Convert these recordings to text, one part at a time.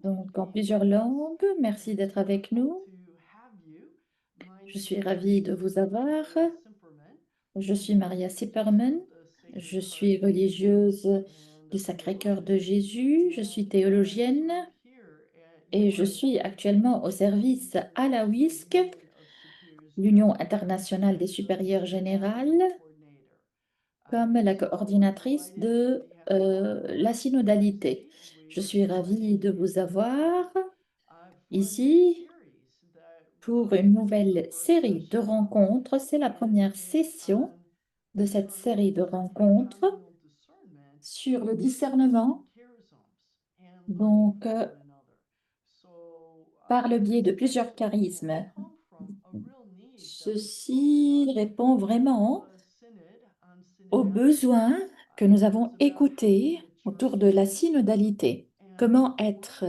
Donc, en plusieurs langues. Merci d'être avec nous. Je suis ravie de vous avoir. Je suis Maria Sipperman. Je suis religieuse du Sacré-Cœur de Jésus. Je suis théologienne et je suis actuellement au service à la WISC, l'Union internationale des supérieurs générales, comme la coordinatrice de la synodalité. Je suis ravie de vous avoir ici pour une nouvelle série de rencontres. C'est la première session de cette série de rencontres sur le discernement, donc par le biais de plusieurs charismes. Ceci répond vraiment aux besoins que nous avons écoutés autour de la synodalité. Comment être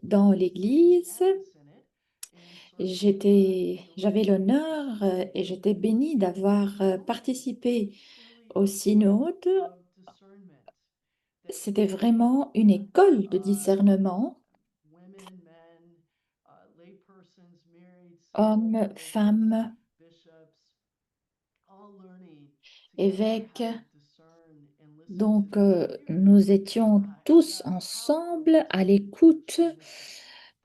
dans l'Église? J'avais l'honneur et j'étais bénie d'avoir participé au synode. C'était vraiment une école de discernement, hommes, femmes, évêques. Donc, nous étions tous ensemble à l'écoute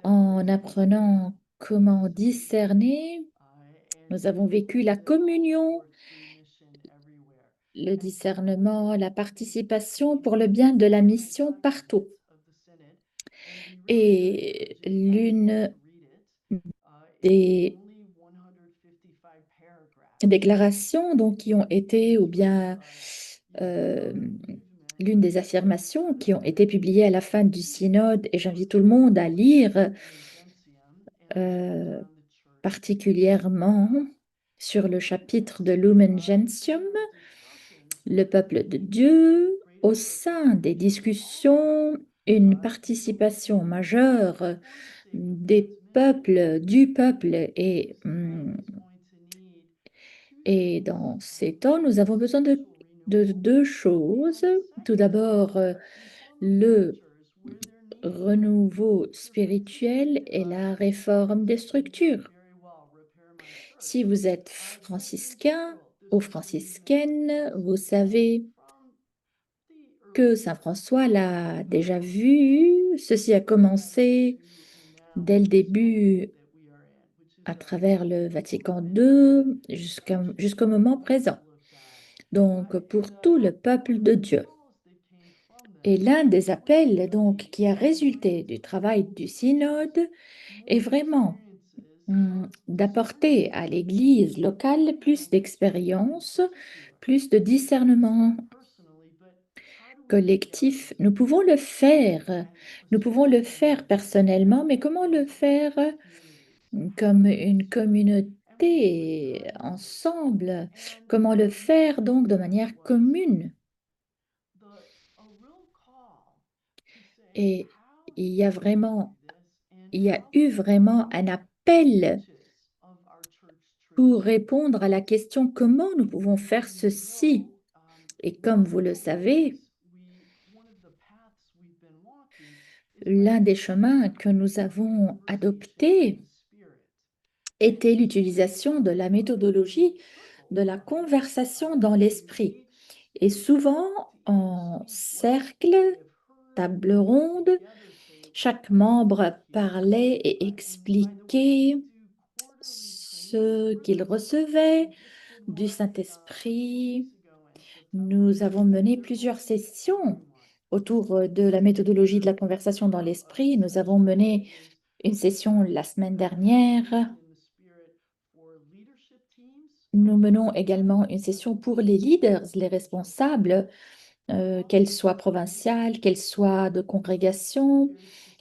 en apprenant comment discerner. Nous avons vécu la communion, le discernement, la participation pour le bien de la mission partout. Et l'une des déclarations donc, qui ont été, ou bien euh, l'une des affirmations qui ont été publiées à la fin du synode, et j'invite tout le monde à lire euh, particulièrement sur le chapitre de Lumen Gentium, le peuple de Dieu, au sein des discussions, une participation majeure des peuples, du peuple et dans ces temps, nous avons besoin de deux choses. Tout d'abord, le renouveau spirituel et la réforme des structures. Si vous êtes franciscain ou franciscaine, vous savez que Saint François l'a déjà vu. Ceci a commencé dès le début à travers le Vatican II jusqu'au moment présent. Donc, pour tout le peuple de Dieu. Et l'un des appels donc qui a résulté du travail du synode est vraiment d'apporter à l'Église locale plus d'expérience, plus de discernement collectif. Nous pouvons le faire personnellement, mais comment le faire comme une communauté ensemble? Comment le faire donc de manière commune? Et il y a vraiment, il y a eu vraiment un appel pour répondre à la question comment nous pouvons faire ceci. Et comme vous le savez, l'un des chemins que nous avons adopté était l'utilisation de la méthodologie de la conversation dans l'esprit. Et souvent en cercle, table ronde, chaque membre parlait et expliquait ce qu'il recevait du Saint-Esprit. Nous avons mené plusieurs sessions autour de la méthodologie de la conversation dans l'esprit. Nous avons mené une session la semaine dernière. Nous menons également une session pour les leaders, les responsables, qu'elles soient provinciales, qu'elles soient de congrégation.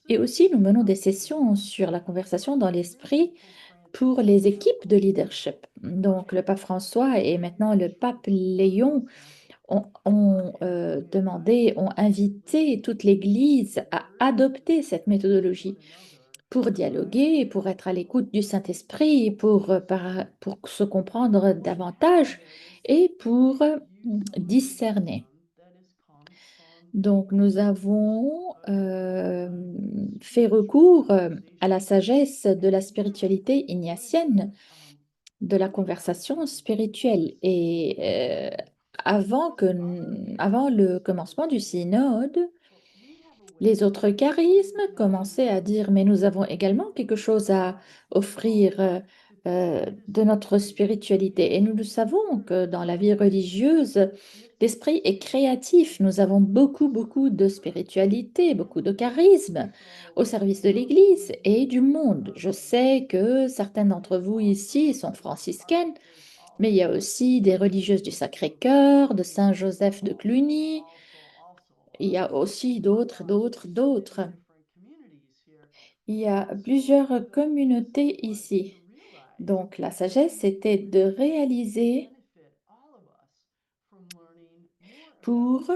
Et aussi, nous menons des sessions sur la conversation dans l'esprit pour les équipes de leadership. Donc, le pape François et maintenant le pape Léon ont demandé, ont invité toute l'Église à adopter cette méthodologie pour dialoguer, pour être à l'écoute du Saint-Esprit, pour se comprendre davantage et pour discerner. Donc, nous avons fait recours à la sagesse de la spiritualité ignatienne, de la conversation spirituelle. Et avant le commencement du synode, les autres charismes commençaient à dire, mais nous avons également quelque chose à offrir de notre spiritualité. Et nous le savons que dans la vie religieuse, l'esprit est créatif. Nous avons beaucoup, beaucoup de spiritualité, beaucoup de charisme au service de l'Église et du monde. Je sais que certaines d'entre vous ici sont franciscaines, mais il y a aussi des religieuses du Sacré-Cœur, de Saint-Joseph de Cluny. Il y a aussi d'autres. Il y a plusieurs communautés ici. Donc, la sagesse, c'était de réaliser pour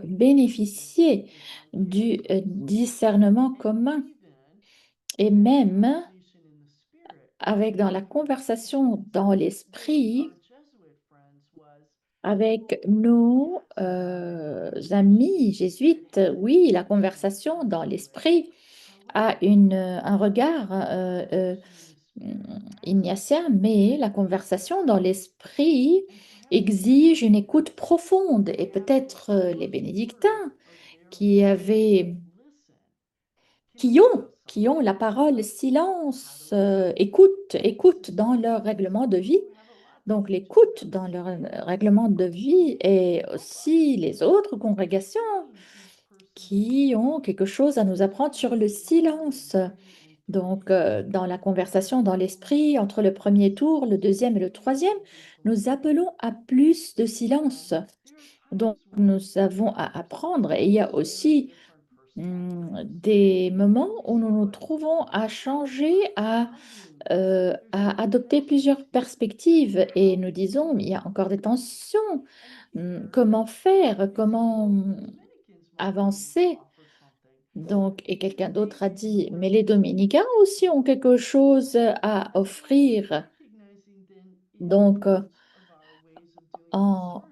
bénéficier du discernement commun et même avec dans la conversation dans l'esprit avec nos amis jésuites. Oui, la conversation dans l'esprit a un regard ignatien, mais la conversation dans l'esprit exige une écoute profonde. Et peut-être les bénédictins qui avaient, qui ont la parole, silence, écoute dans leur règlement de vie. Donc l'écoute dans leur règlement de vie et aussi les autres congrégations qui ont quelque chose à nous apprendre sur le silence. Donc, dans la conversation, dans l'esprit, entre le premier tour, le deuxième et le troisième, nous appelons à plus de silence. Donc, nous avons à apprendre. Et il y a aussi des moments où nous nous trouvons à changer, à adopter plusieurs perspectives. Et nous disons, mais il y a encore des tensions. Comment faire? Comment avancer? Donc, et quelqu'un d'autre a dit, mais les dominicains aussi ont quelque chose à offrir. Donc, en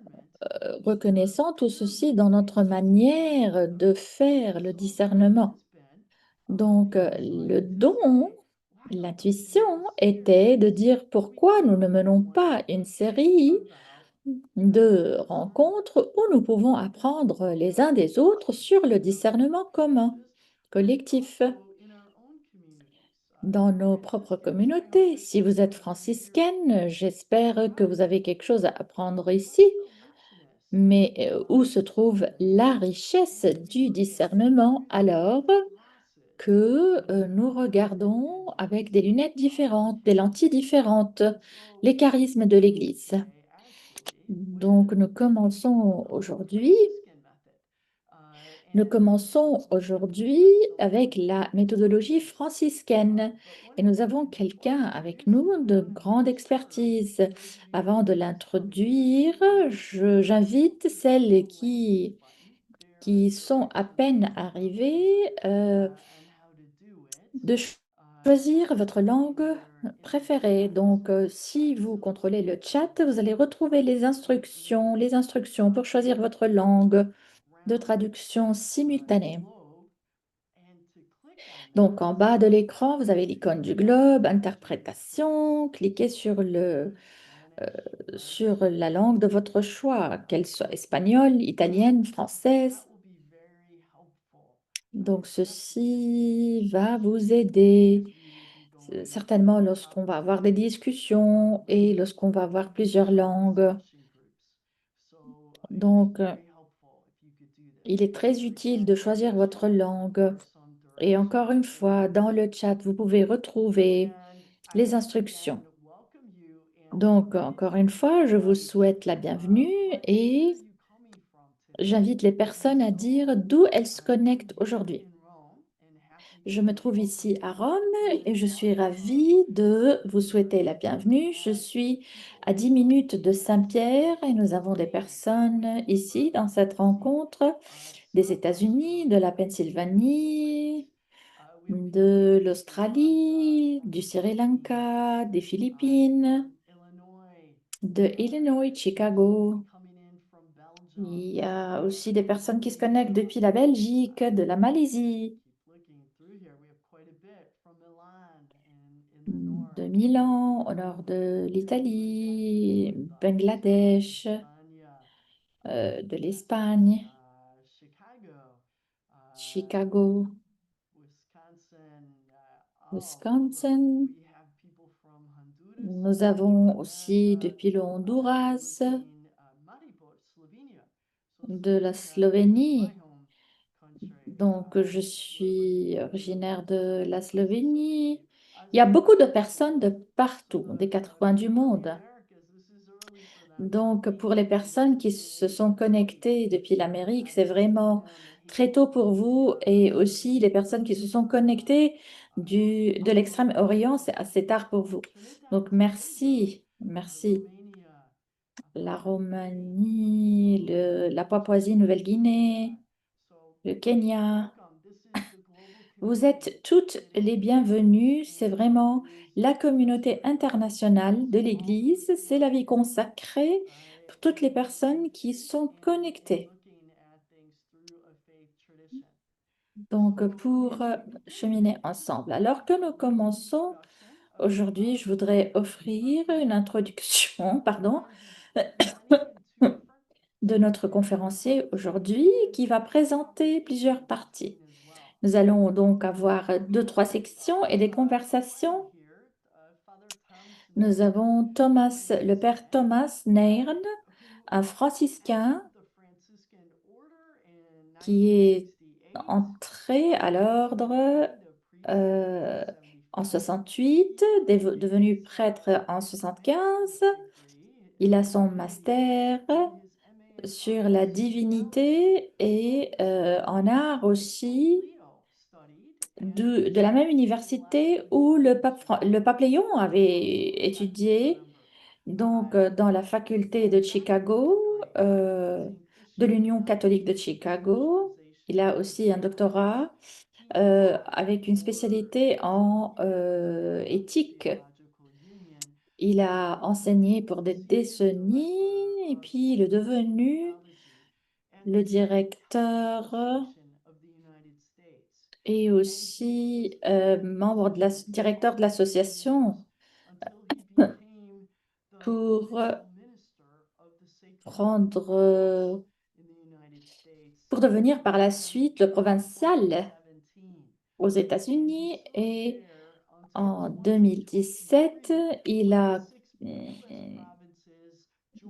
reconnaissant tout ceci dans notre manière de faire le discernement. Donc, le don, l'intuition était de dire pourquoi nous ne menons pas une série de rencontres où nous pouvons apprendre les uns des autres sur le discernement commun, collectif. Dans nos propres communautés. Si vous êtes franciscaine, j'espère que vous avez quelque chose à apprendre ici, mais où se trouve la richesse du discernement alors que nous regardons avec des lunettes différentes, des lentilles différentes, les charismes de l'Église. Donc nous commençons aujourd'hui avec la méthodologie franciscaine et nous avons quelqu'un avec nous de grande expertise. Avant de l'introduire, j'invite celles qui sont à peine arrivées de choisir votre langue préférée. Donc, si vous contrôlez le chat, vous allez retrouver les instructions pour choisir votre langue de traduction simultanée. Donc, en bas de l'écran, vous avez l'icône du globe, interprétation. Cliquez sur la langue de votre choix, qu'elle soit espagnole, italienne, française. Donc, ceci va vous aider certainement lorsqu'on va avoir des discussions et lorsqu'on va avoir plusieurs langues. Donc, il est très utile de choisir votre langue. Et encore une fois, dans le chat, vous pouvez retrouver les instructions. Donc, encore une fois, je vous souhaite la bienvenue et j'invite les personnes à dire d'où elles se connectent aujourd'hui. Je me trouve ici à Rome et je suis ravie de vous souhaiter la bienvenue. Je suis à 10 minutes de Saint-Pierre et nous avons des personnes ici dans cette rencontre des États-Unis, de la Pennsylvanie, de l'Australie, du Sri Lanka, des Philippines, de Illinois, Chicago, Il y a aussi des personnes qui se connectent depuis la Belgique, de la Malaisie, de Milan, au nord de l'Italie, Bangladesh, de l'Espagne, Chicago, Wisconsin. Nous avons aussi depuis le Honduras, de la Slovénie. Donc, je suis originaire de la Slovénie. Il y a beaucoup de personnes de partout, des quatre coins du monde. Donc, pour les personnes qui se sont connectées depuis l'Amérique, c'est vraiment très tôt pour vous. Et aussi, les personnes qui se sont connectées de l'Extrême-Orient, c'est assez tard pour vous. Donc, merci, merci. La Roumanie, la Papouasie-Nouvelle-Guinée, le Kenya. Vous êtes toutes les bienvenues. C'est vraiment la communauté internationale de l'Église. C'est la vie consacrée pour toutes les personnes qui sont connectées. Donc, pour cheminer ensemble. Alors que nous commençons, aujourd'hui, je voudrais offrir une introduction, pardon, de notre conférencier aujourd'hui qui va présenter plusieurs parties. Nous allons donc avoir deux, trois sections et des conversations. Nous avons Thomas, le père Thomas Nairn, un franciscain qui est entré à l'ordre euh, en 68, devenu prêtre en 75. Il a son master sur la divinité et en art aussi de la même université où le pape Léon avait étudié, donc dans la faculté de Chicago, euh, de l'Union catholique de Chicago. Il a aussi un doctorat avec une spécialité en éthique. Il a enseigné pour des décennies et puis il est devenu le directeur et aussi membre directeur de l'association pour prendre, pour devenir par la suite le provincial aux États-Unis. Et en 2017, il a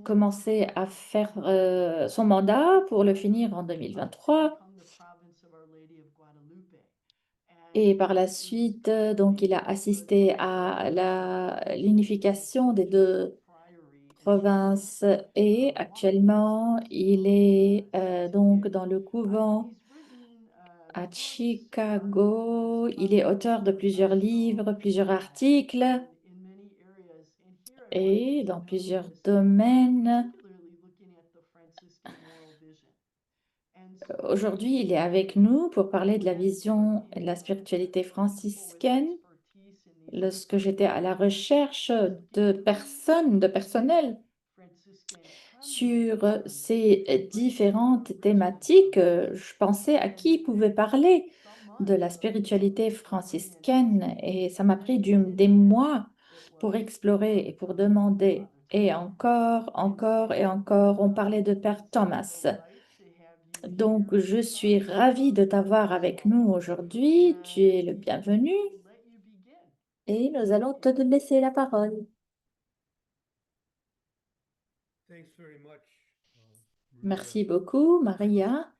commencé à faire son mandat pour le finir en 2023. Et par la suite, donc, il a assisté à l'unification des deux provinces et actuellement, il est donc dans le couvent à Chicago. Il est auteur de plusieurs livres, plusieurs articles et dans plusieurs domaines. Aujourd'hui, il est avec nous pour parler de la vision et de la spiritualité franciscaine. Lorsque j'étais à la recherche de personnes, de personnel sur ces différentes thématiques, je pensais à qui pouvait parler de la spiritualité franciscaine et ça m'a pris des mois pour explorer et pour demander. Et encore, encore et encore, on parlait de Père Thomas. Donc, je suis ravie de t'avoir avec nous aujourd'hui. Tu es le bienvenu et nous allons te laisser la parole. Merci beaucoup, Maria.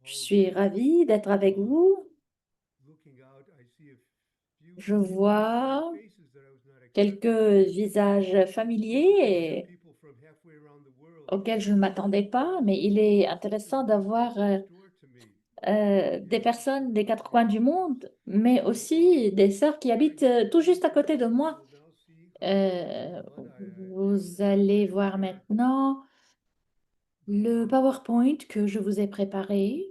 Je suis ravie d'être avec vous. Je vois quelques visages familiers auxquels je ne m'attendais pas, mais il est intéressant d'avoir des personnes des quatre coins du monde, mais aussi des sœurs qui habitent tout juste à côté de moi. Euh, Vous allez voir maintenant le PowerPoint que je vous ai préparé.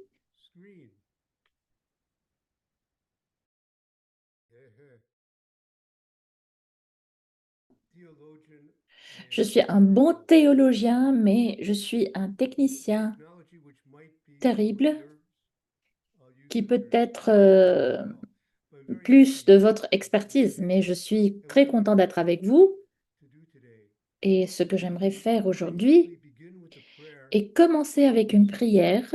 Je suis un bon théologien, mais je suis un technicien terrible qui peut être plus de votre expertise. Mais je suis très content d'être avec vous. Et ce que j'aimerais faire aujourd'hui est commencer avec une prière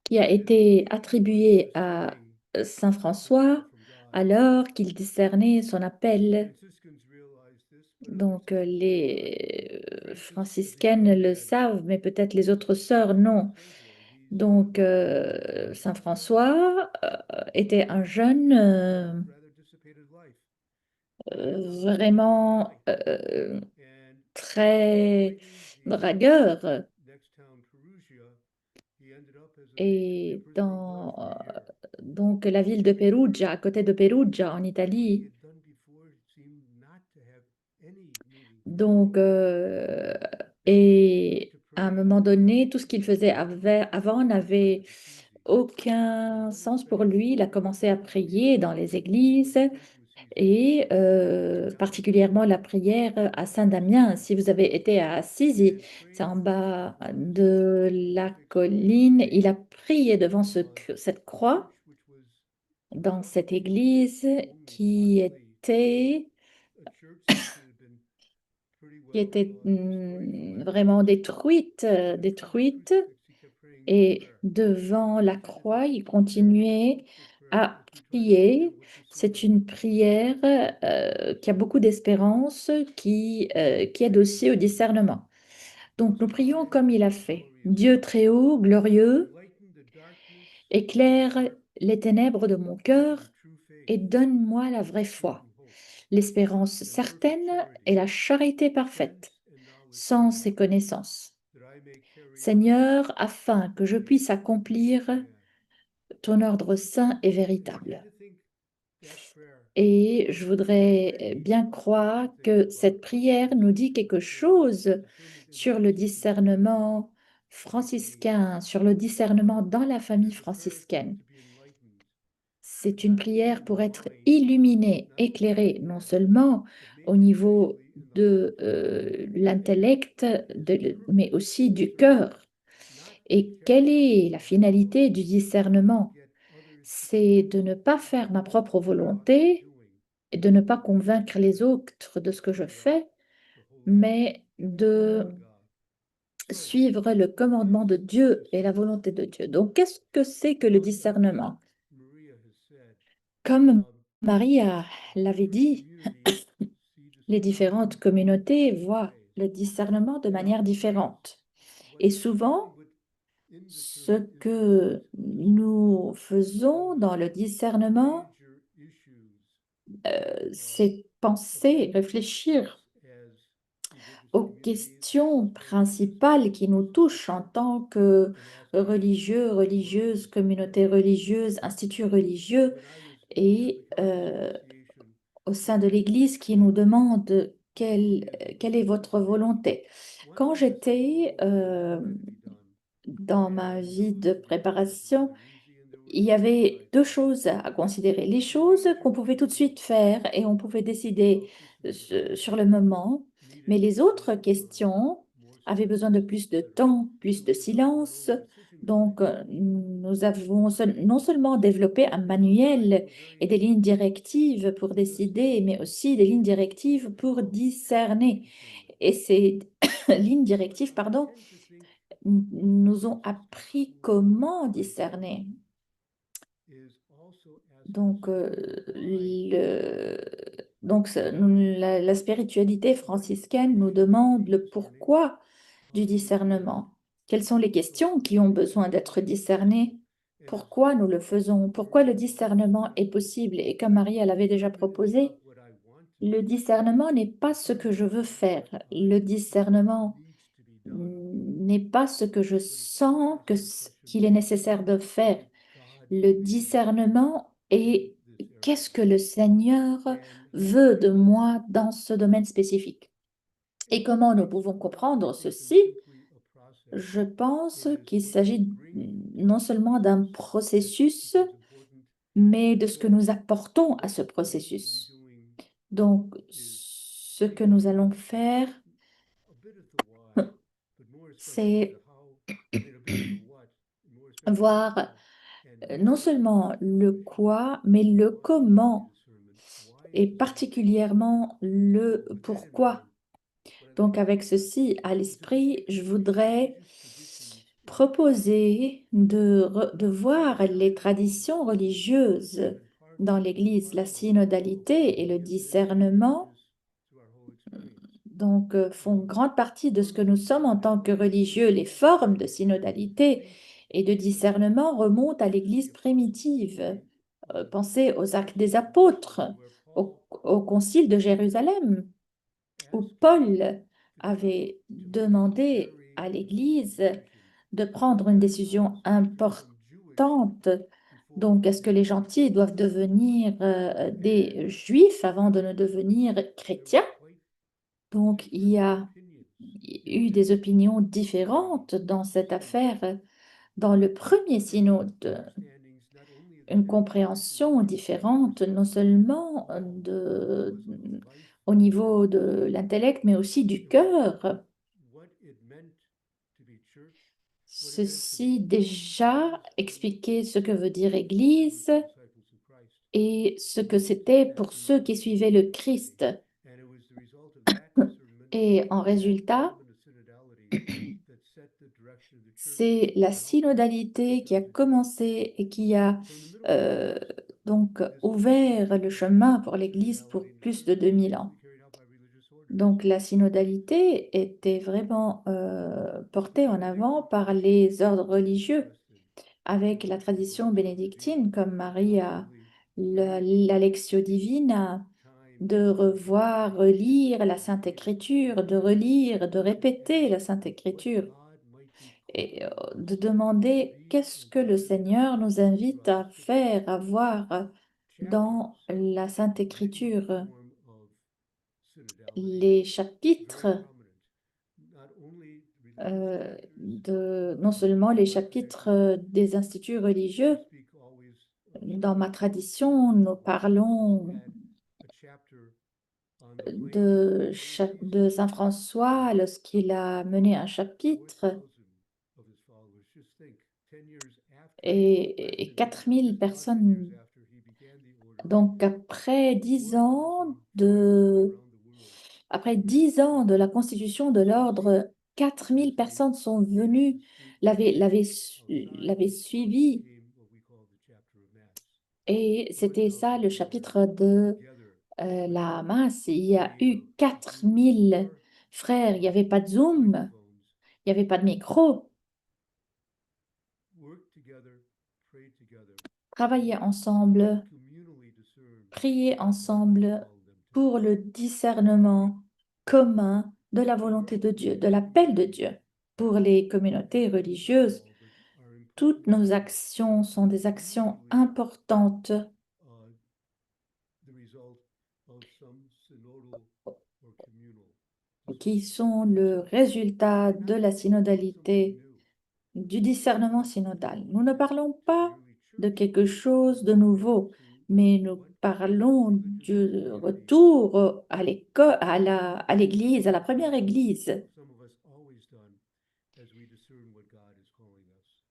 qui a été attribuée à Saint François alors qu'il discernait son appel. Donc, les franciscaines le savent, mais peut-être les autres sœurs, non. Donc, Saint François était un jeune vraiment très dragueur. Et dans donc la ville de Perugia, à côté de Perugia, en Italie. Donc, et à un moment donné, tout ce qu'il faisait avant n'avait aucun sens pour lui. Il a commencé à prier dans les églises et particulièrement la prière à Saint-Damien. Si vous avez été à Assisi, c'est en bas de la colline. Il a prié devant cette croix dans cette église qui était vraiment détruite. Et devant la croix, il continuait à prier. C'est une prière qui a beaucoup d'espérance, qui aide aussi au discernement. Donc nous prions comme il a fait. Dieu très haut, glorieux, éclaire les ténèbres de mon cœur et donne-moi la vraie foi, l'espérance certaine et la charité parfaite, sans ces connaissances. Seigneur, afin que je puisse accomplir ton ordre saint et véritable. Et je voudrais bien croire que cette prière nous dit quelque chose sur le discernement franciscain, sur le discernement dans la famille franciscaine. C'est une prière pour être illuminé, éclairé, non seulement au niveau de l'intellect, mais aussi du cœur. Et quelle est la finalité du discernement? C'est de ne pas faire ma propre volonté et de ne pas convaincre les autres de ce que je fais, mais de suivre le commandement de Dieu et la volonté de Dieu. Donc, qu'est-ce que c'est que le discernement? Comme l'avait dit, les différentes communautés voient le discernement de manière différente. Et souvent, ce que nous faisons dans le discernement, c'est penser, réfléchir aux questions principales qui nous touchent en tant que religieux, religieuses, communautés religieuses, instituts religieux et au sein de l'Église qui nous demandent quelle est votre volonté. Quand j'étais dans ma vie de préparation, il y avait deux choses à considérer. Les choses qu'on pouvait tout de suite faire et on pouvait décider sur le moment, mais les autres questions avaient besoin de plus de temps, plus de silence. Donc, nous avons non seulement développé un manuel et des lignes directives pour décider, mais aussi des lignes directives pour discerner. Et ces lignes directives, pardon, nous ont appris comment discerner. Donc, la spiritualité franciscaine nous demande le pourquoi du discernement. Quelles sont les questions qui ont besoin d'être discernées? Pourquoi nous le faisons? Pourquoi le discernement est possible? Et comme Marie l'avait déjà proposé, le discernement n'est pas ce que je veux faire. Le discernement n'est pas ce que je sens qu'il est nécessaire de faire. Le discernement est qu'est-ce que le Seigneur veut de moi dans ce domaine spécifique. Et comment nous pouvons comprendre ceci? Je pense qu'il s'agit non seulement d'un processus, mais de ce que nous apportons à ce processus. Donc, ce que nous allons faire, c'est voir non seulement le quoi, mais le comment et particulièrement le pourquoi. Donc, avec ceci à l'esprit, je voudrais proposer de voir les traditions religieuses dans l'Église, la synodalité et le discernement, donc font grande partie de ce que nous sommes en tant que religieux. Les formes de synodalité et de discernement remontent à l'Église primitive. Pensez aux actes des apôtres, au concile de Jérusalem, où Paul avait demandé à l'Église de prendre une décision importante. Donc, est-ce que les gentils doivent devenir des juifs avant de ne devenir chrétiens? Donc, il y a eu des opinions différentes dans cette affaire. Dans le premier synode, une compréhension différente, non seulement au niveau de l'intellect, mais aussi du cœur. Ceci déjà expliquait ce que veut dire Église et ce que c'était pour ceux qui suivaient le Christ. Et en résultat, c'est la synodalité qui a commencé et qui a euh, donc ouvert le chemin pour l'Église pour plus de 2000 ans. Donc la synodalité était vraiment portée en avant par les ordres religieux, avec la tradition bénédictine, comme Marie a la Lectio Divina, de revoir, relire la Sainte Écriture, de relire, de répéter la Sainte Écriture et de demander qu'est-ce que le Seigneur nous invite à faire, à voir dans la Sainte Écriture. Les chapitres, non seulement les chapitres des instituts religieux, dans ma tradition, nous parlons de Saint François lorsqu'il a mené un chapitre et 4000 personnes. Donc après 10 ans de la constitution de l'ordre, 4000 personnes sont venues, l'avaient suivi. Et c'était ça le chapitre de la masse. Il y a eu 4000 frères. Il n'y avait pas de Zoom, il n'y avait pas de micro. Travailler ensemble, prier ensemble pour le discernement commun de la volonté de Dieu, de l'appel de Dieu. Pour les communautés religieuses, toutes nos actions sont des actions importantes qui sont le résultat de la synodalité, du discernement synodal. Nous ne parlons pas de quelque chose de nouveau, mais nous parlons du retour à l'école, à l'église, à la première église,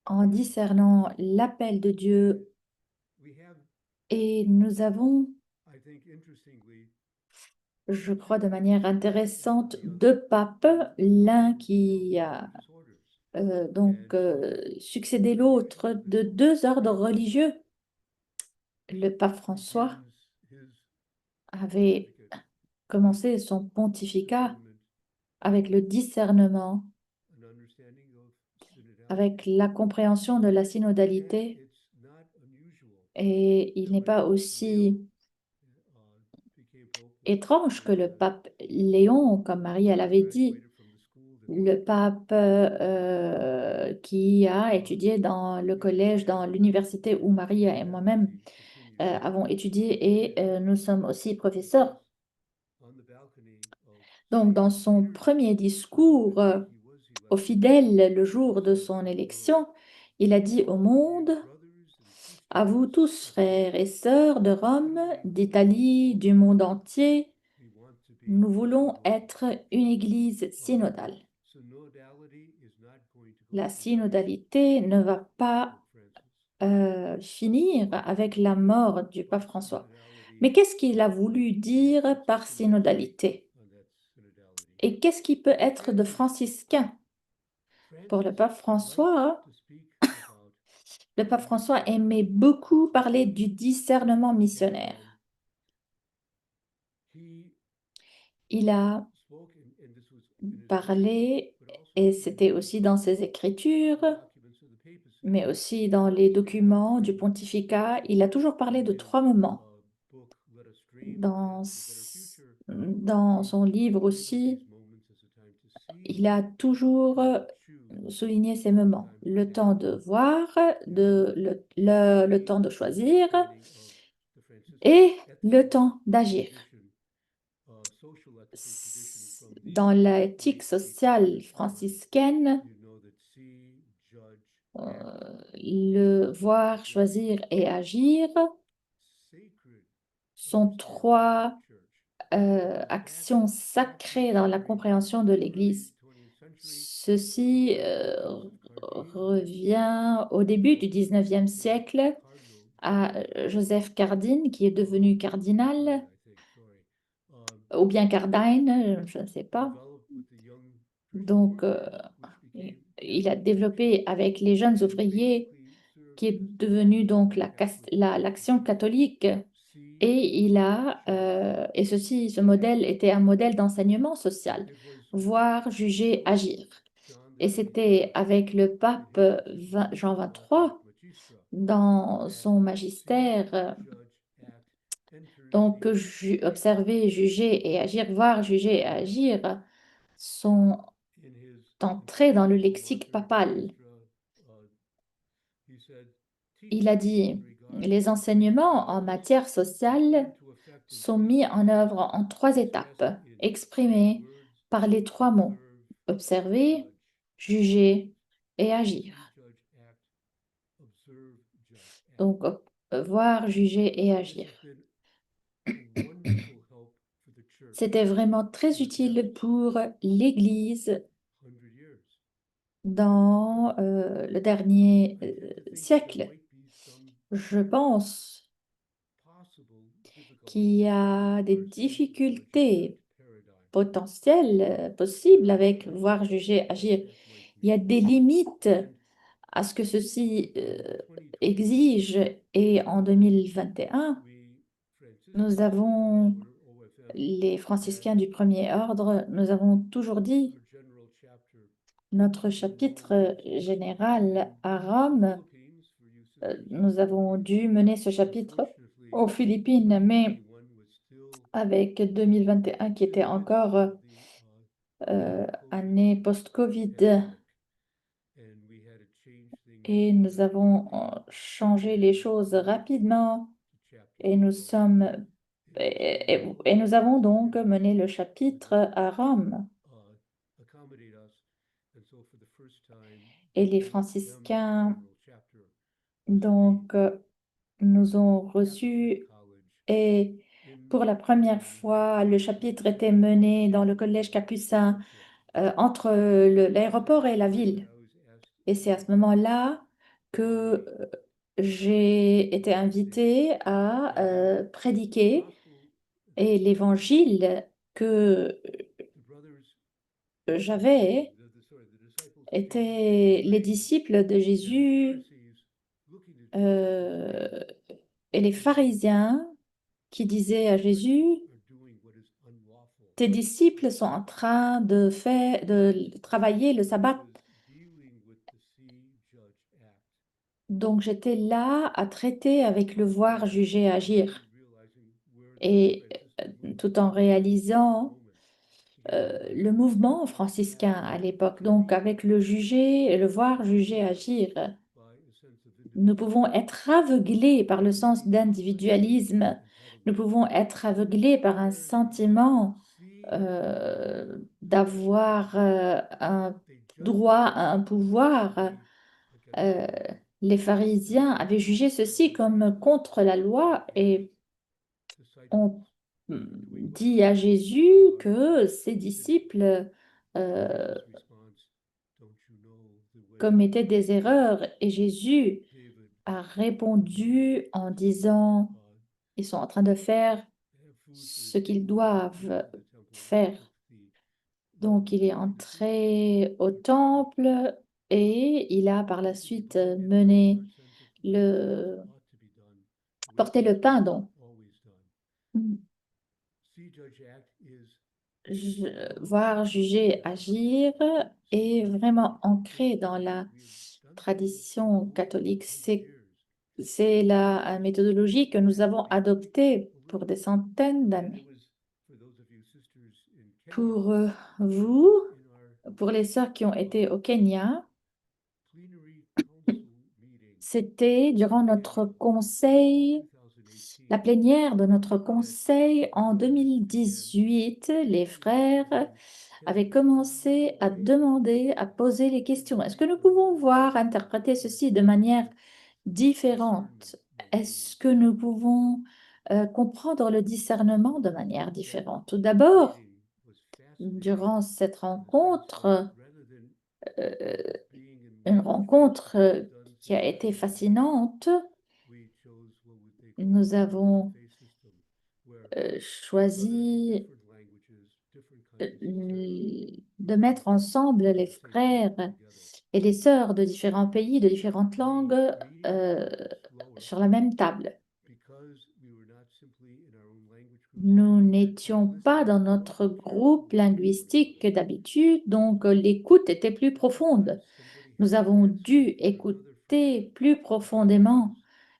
en discernant l'appel de Dieu. Et nous avons, je crois, de manière intéressante, deux papes, l'un qui a succédé l'autre de deux ordres religieux. Le pape François avait commencé son pontificat avec le discernement, avec la compréhension de la synodalité, et il n'est pas aussi étrange que le pape Léon, comme Marie l'avait dit, le pape qui a étudié dans le collège, dans l'université où Marie et moi-même avons étudié et nous sommes aussi professeurs. Donc, dans son premier discours aux fidèles le jour de son élection, il a dit au monde, À vous tous, frères et sœurs de Rome, d'Italie, du monde entier, nous voulons être une Église synodale. La synodalité ne va pas finir avec la mort du pape François. Mais qu'est-ce qu'il a voulu dire par synodalité? Et qu'est-ce qui peut être de franciscain? Pour le pape François aimait beaucoup parler du discernement missionnaire. Il a parlé, et c'était aussi dans ses écritures, mais aussi dans les documents du pontificat, il a toujours parlé de trois moments. Dans son livre aussi, il a toujours souligné ces moments. Le temps de voir, le temps de choisir et le temps d'agir. Dans l'éthique sociale franciscaine, le voir, choisir et agir sont trois actions sacrées dans la compréhension de l'Église. Ceci revient au début du 19e siècle à Joseph Cardine, qui est devenu cardinal, ou bien Cardine, je ne sais pas. Donc, il a développé avec les jeunes ouvriers, qui est devenu donc l'action catholique, et ce modèle était un modèle d'enseignement social, voir, juger, agir. Et c'était avec le pape Jean XXIII, dans son magistère, donc observer, juger et agir, voir, juger et agir, sont entrés dans le lexique papal. Il a dit, les enseignements en matière sociale sont mis en œuvre en trois étapes, exprimées par les trois mots, observer, juger et agir. Donc, voir, juger et agir. C'était vraiment très utile pour l'Église dans le dernier siècle. Je pense qu'il y a des difficultés potentielles, possibles avec voir, juger, agir. Il y a des limites à ce que ceci exige. Et en 2021, nous avons, les franciscains du premier ordre, nous avons toujours dit, notre chapitre général à Rome, nous avons dû mener ce chapitre aux Philippines, mais avec 2021 qui était encore année post-Covid, et nous avons changé les choses rapidement et et nous avons donc mené le chapitre à Rome. Et les franciscains donc nous ont reçus, et pour la première fois, le chapitre était mené dans le collège capucin entre l'aéroport et la ville. Et c'est à ce moment-là que j'ai été invitée à prédiquer, et l'évangile que j'avais était les disciples de Jésus euh, et les pharisiens qui disaient à Jésus, tes disciples sont en train de travailler le sabbat. Donc j'étais là à traiter avec le voir, juger, agir. Et tout en réalisant le mouvement franciscain à l'époque. Donc avec le juger, le voir, juger, agir, nous pouvons être aveuglés par le sens d'individualisme. Nous pouvons être aveuglés par un sentiment d'avoir un droit à un pouvoir. Les pharisiens avaient jugé ceci comme contre la loi et ont dit à Jésus que ses disciples euh, commettaient des erreurs. Et Jésus a répondu en disant, ils sont en train de faire ce qu'ils doivent faire. Donc, il est entré au temple et il a par la suite mené le, porté le pain. Donc, voir, juger, agir est vraiment ancré dans la tradition catholique. C'est la méthodologie que nous avons adoptée pour des centaines d'années. Pour vous, pour les sœurs qui ont été au Kenya, c'était durant notre conseil, la plénière de notre conseil en 2018, les frères avaient commencé à demander, à poser les questions. Est-ce que nous pouvons voir, interpréter ceci de manière différente? Est-ce que nous pouvons comprendre le discernement de manière différente? Tout d'abord, durant cette rencontre, euh, une rencontre qui a été fascinante, nous avons choisi de mettre ensemble les frères et les sœurs de différents pays, de différentes langues, euh, sur la même table. Nous n'étions pas dans notre groupe linguistique d'habitude, donc l'écoute était plus profonde. Nous avons dû écouter plus profondément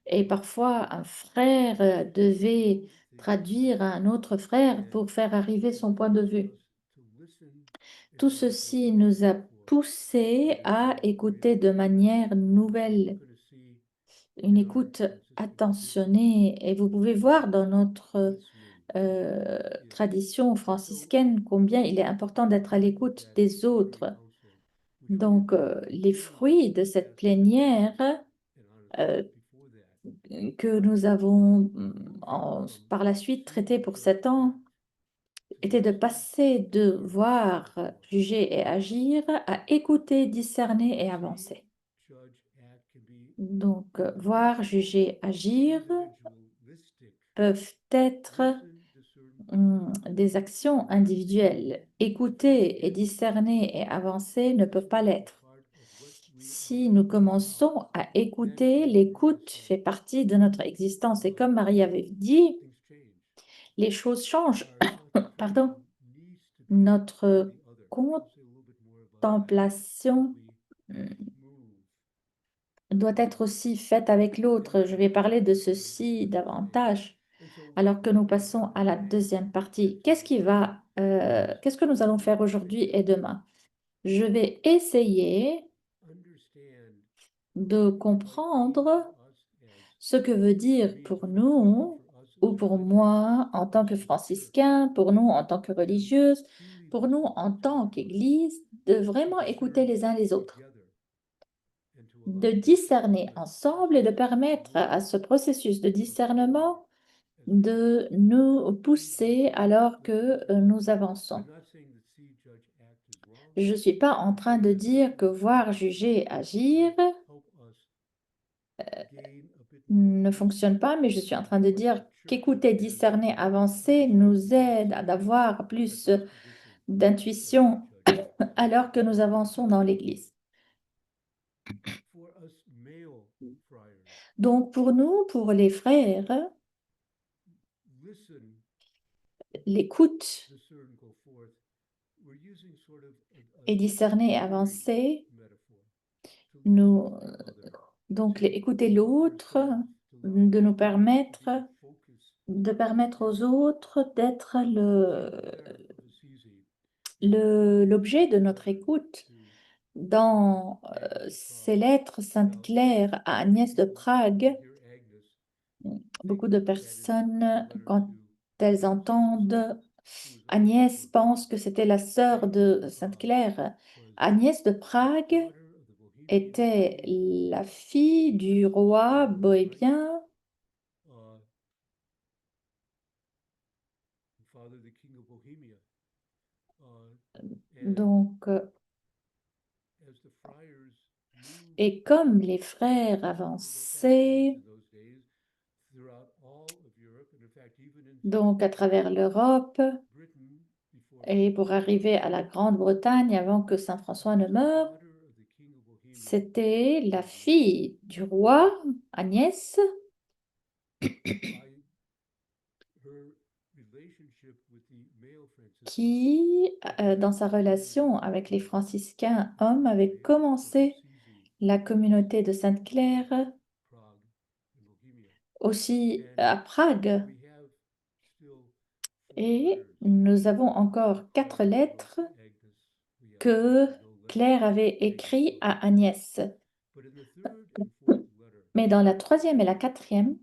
et parfois un frère devait traduire à un autre frère pour faire arriver son point de vue. Tout ceci nous a poussés à écouter de manière nouvelle, une écoute attentionnée. Et vous pouvez voir dans notre tradition franciscaine combien il est important d'être à l'écoute des autres. Donc, les fruits de cette plénière euh, que nous avons par la suite traité pour 7 ans était de passer de voir, juger et agir à écouter, discerner et avancer. Donc, voir, juger, agir peuvent être des actions individuelles. Écouter et discerner et avancer ne peuvent pas l'être. Si nous commençons à écouter, l'écoute fait partie de notre existence. Et comme Marie avait dit, les choses changent. Pardon. Notre contemplation doit être aussi faite avec l'autre. Je vais parler de ceci davantage alors que nous passons à la deuxième partie. Qu'est-ce que nous allons faire aujourd'hui et demain? Je vais essayer de comprendre ce que veut dire pour nous ou pour moi en tant que franciscain, pour nous en tant que religieuse, pour nous en tant qu'Église, de vraiment écouter les uns les autres, de discerner ensemble et de permettre à ce processus de discernement de nous pousser alors que nous avançons. Je ne suis pas en train de dire que voir, juger, agir ne fonctionne pas, mais je suis en train de dire qu'écouter, discerner, avancer nous aide à avoir plus d'intuition alors que nous avançons dans l'Église. Donc pour nous, pour les frères, l'écoute et discerner et avancer, nous, donc écouter l'autre, de permettre aux autres d'être l'objet de notre écoute. Dans ses lettres, Sainte Claire à Agnès de Prague, beaucoup de personnes, quand elles entendent Agnès, pensent que c'était la sœur de Sainte Claire. Agnès de Prague était la fille du roi bohémien, uh, Father the King of Bohemia. And donc, as the friars moved et comme les frères back into avançaient, those days throughout all of Europe, and in fact even into donc à travers l'Europe, Britain before et pour arriver à la Grande-Bretagne avant que Saint François ne was the meure, daughter of the King of Bohemia, c'était la fille du roi, Agnès, by her relationship with the male Franciscans qui, who had dans sa relation founded avec les the franciscains hommes, avait community of commencé Assisi la in communauté de Sainte-Claire Prague and Bohemia. aussi And à Prague. we have still 4 Et letters nous avons encore Claire 4 wrote lettres to Agnes. We have que no letter Claire avait Agnes écrites wrote à to Claire. Agnès. But in the third and fourth letter, Mais dans la troisième et la quatrième,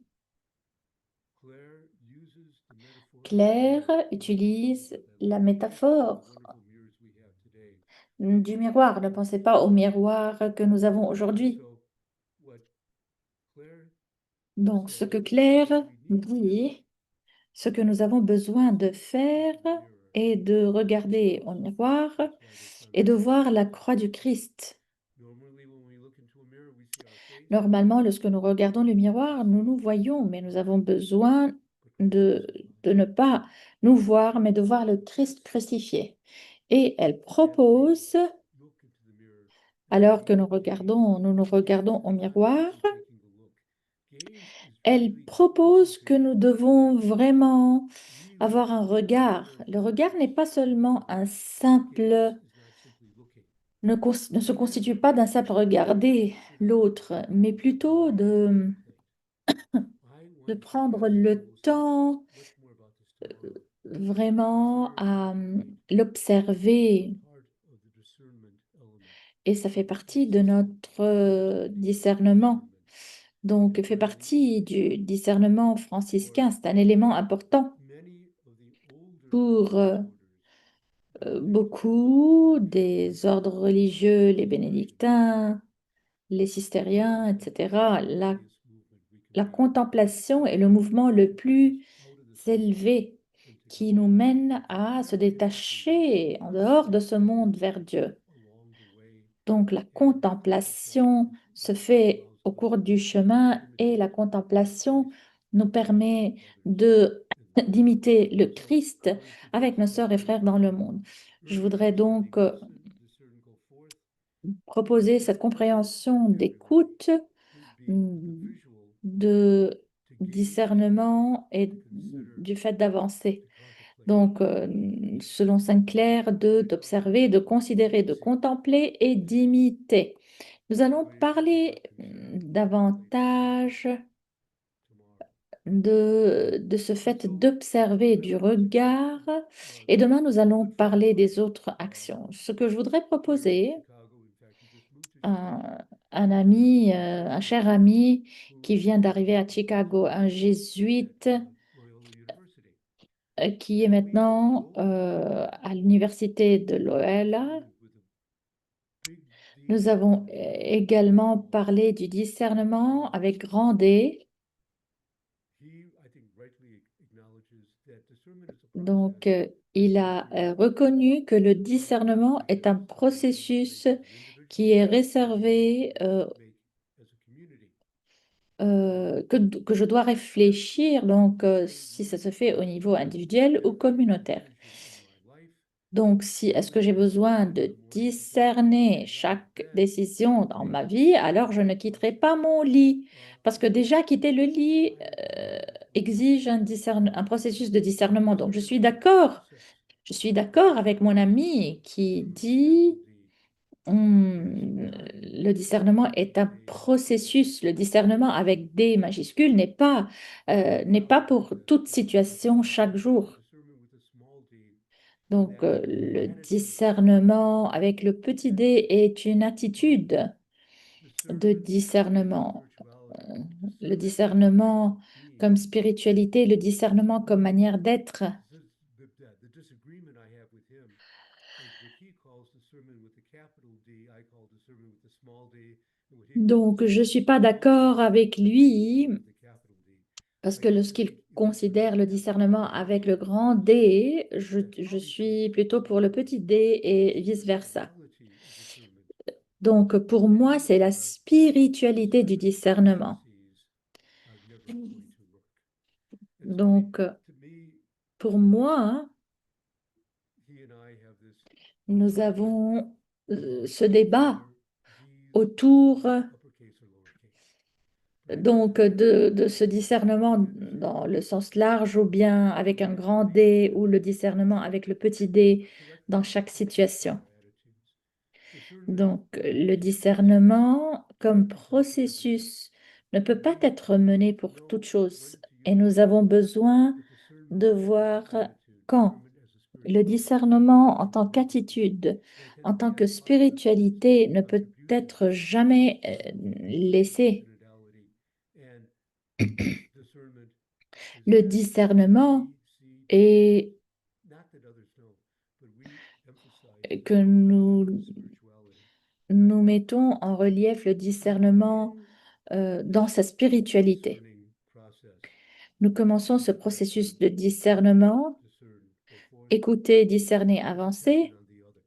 Claire uses the metaphorical Claire mirror. Don't think utilise about that. la Let's think about the métaphore wonderful mirrors we have today. du miroir. Ne pensez pas au miroir que nous avons And aujourd'hui. so what Claire Donc, ce says que is that what Claire we need to do dit, ce que nous avons besoin de look faire into the mirror est de and see the regarder au cross of miroir Christ. That's why the sun et de rises. voir la croix du Christ. Normally, when we look into a mirror, we see our face, Normalement, lorsque nous regardons le miroir, nous nous voyons, mais nous avons besoin but Christ de, crucified. de ne pas nous voir, mais de voir le Christ crucifié. Et elle As we propose, look into the mirror, alors que we gaze nous nous regardons au not miroir, simply taking a look. Gaze is elle really propose que focusing nous devons vraiment really avoir un regard. on Le what regard n'est pas is seulement looking. un Gaze simple, is not simply looking. ne se constitue pas d'un simple I regarder want you to l'autre, mais plutôt contemplate. I de want you to, prendre and le we'll see temps much more about this tomorrow, to vraiment consider à carefully l'observer. part of the discernment element. Et ça fait What partie de makes us notre participate in discernement. discernment. Donc, And fait really, partie du discernement for franciscain. C'est un élément important many of the older pour church orders, the meditation beaucoup movement des ordres religieux, les bénédictins, les probably cistériens, is the etc. loftiest movement we can La be in. contemplation est le mouvement le Takes us plus out of this world élevé into qui nous God's. mène To à se practice the détacher en dehors de ce perspective monde vers Dieu. along the way. Donc la And that's what contemplation se fait allows au us cours du to chemin et la imitate contemplation Christ nous with permet others de in the world. d'imiter le So Christ I wanted to avec just nos sœurs et frères dans le monde. Je urge voudrais us to donc take discern, go forth, proposer cette compréhension d'écoute, to be the mm, visual, de to gaze, discernement et to consider, du fait d'avancer. to contemplate. Donc, selon Sainte Claire, d'observer, de considérer, de See, contempler et d'imiter. Nous allons invited to come parler back and share our contemplate davantage tomorrow. de ce And fait so d'observer du really just regard. Et the demain, nous allons good friend of parler des ours, autres actions. Ce que je voudrais here in proposer, Chicago, in fact, he just moved to Chicago, un, un ami, un cher ami who qui vient is d'arriver à now Chicago, un at jésuite Loyola University. qui est And we maintenant go à l'université de Loyola. with a big D Nous avons and a également small D. parlé du discernement avec grand D. He, I think, rightly acknowledges that discernment is a Donc, process. il a reconnu que le discernement est un processus qui est réservé, que je dois réfléchir, donc si ça se fait au niveau individuel ou communautaire. Donc, si est-ce que j'ai besoin de discerner chaque décision dans ma vie, alors je ne quitterai pas mon lit. Parce que déjà, quitter le lit exige un processus de discernement. Donc, je suis d'accord. Je suis d'accord avec mon ami qui dit, le discernement est un processus. Le discernement avec D majuscule n'est pas pour toute situation chaque jour. Donc, le discernement avec le petit d est une attitude de discernement. Le discernement comme spiritualité, le discernement comme manière d'être. capital D, I call discernment with the small d, and what he calls Donc, je ne suis discernment pas with the d'accord small d, avec lui with the capital D. parce que I lorsqu'il think if we put considère le emphasis on discernement the avec le small grand d, D, then je obviously suis plutôt pour le petit D et the vice-versa. spirituality of discernment Donc, pour moi, and c'est la spiritualité du discernment discernement. processes are never going to work. And so, I mean, Donc, to me, pour moi, hein, he and I have this nous argument avons about ce débat whether D's autour are uppercase or lowercase. But I tend to donc think de ce discernement that dans le discernment sens large ou bien avec un has to grand be D ou le discernement avec le petit D correctly dans chaque appropriate in situation. our attitudes. Discernment Donc, le is a process discernement comme connected to everything. processus ne peut And pas we être mené pour toute know chose when to et use nous avons discernment, besoin but discernment de as voir an attitude, quand discernment as a le spirituality discernement en is tant never going to work. qu'attitude, And I tend en to tant think que a lot about this spiritualité ne peut computer être jamais discernment versus laissé. synodality. And discernment is Le that discernement we see clearly, est not that others don't, but we emphasize que the spirituality. nous mettons en relief le We discernement begin dans sa this spiritualité. discerning process Nous commençons ce with question, processus de discernement, discern, go forth, écouter, discerner, with attention avancer. on the other.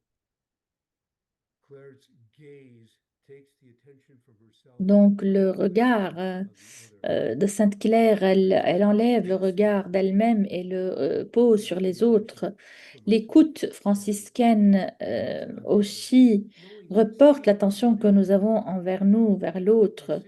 Claire's gaze takes the attention from herself Donc and le puts it regard on the other. de Sainte Claire, elle enlève le regard d'elle-même et le pose Takes sur the les attention autres. from herself L'écoute to the other. franciscaine Focus on the other, aussi knowing that reporte seeing is l'attention que real. nous avons envers nous, vers l'autre.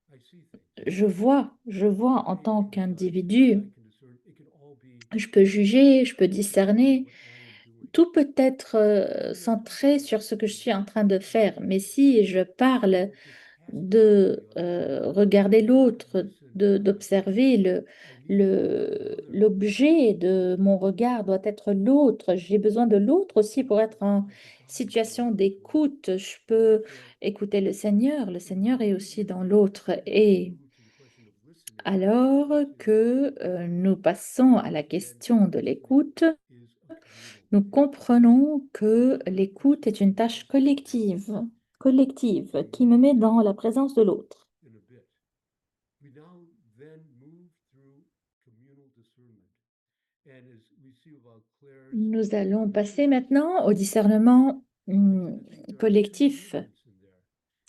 I see things. Je vois en tant I qu'individu, can discern. It can all be je peux juger, je peux focused on discerner. what I am doing. Tout peut être But when I talk centré about sur ce que je suis en train de faire. discernment, Mais si je parle focus has to be on de the other. regarder Not l'autre, listen to others. d'observer I need to know the other l'objet de mon regard doit être l'autre. J'ai besoin de l'autre aussi pour être en at the God situation present as well. d'écoute. Je And peux therefore, écouter le Seigneur. Le in Seigneur est moving aussi into dans the l'autre. as we Et move to the question of listening, alors que nous passons à la then question de listening l'écoute, is a communal nous thing. comprenons It que never l'écoute puts est une tâche myself first. collective, We qui me met will dans see la présence de l'autre. in a bit. We now then move through communal discernment. And as we see about Claire's Nous allons passer procedures, maintenant au discernement I tend to think there are two collectif. movements in there.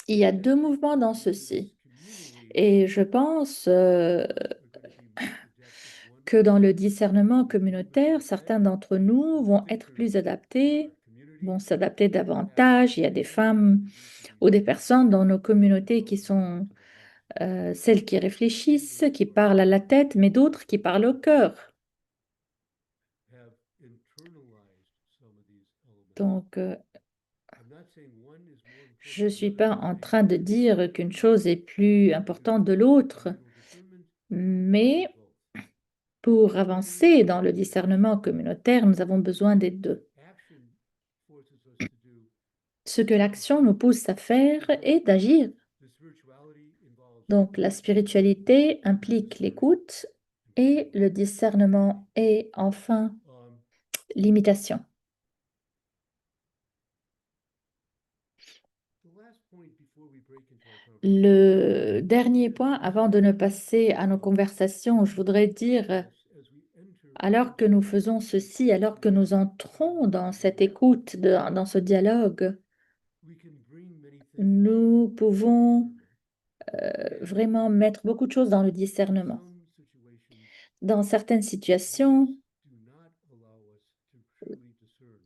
Il y I a tend deux to think mouvements as dans we do ceci. this communally, Et je pense some are going to be more adept at one que dans le movement discernement and move it communautaire, more certains readily. d'entre nous And I vont think être there's plus groups in our adaptés, vont community s'adapter that have davantage. Il y a des deep femmes introducing ou des discernment personnes dans nos that communautés qui go right sont to the heart. celles qui Many réfléchissent, of qui our parlent à la communities tête, mais d'autres qui parlent au cœur. have internalized some of these elements. Donc, I'm not saying one is more je important ne than suis the other. pas I'm en saying train de dire qu'une chose est plus moving into importante de l'autre, communal discernment, we mais need both. pour avancer dans le discernement communautaire, nous avvons besoin des deux. Action forces us to do Ce que both l'action things. nous pousse à faire Because est d'agir. the spirituality involves Donc, la listening spiritualité and implique discerning l'écoute and et communal. le discernement et enfin Um, l'imitation. the last point before we break into our conversation, Le dernier point, avant de ne passer à nos conversations, je voudrais dire, as we enter alors que into nous faisons ceci, alors que nous entrons dans cette écoute, dans ce dialogue, we can bring many things nous to pouvons discernment. And vraiment mettre beaucoup de choses dans le discernement. some situations Dans certaines these situations, do not allow us to truly discern.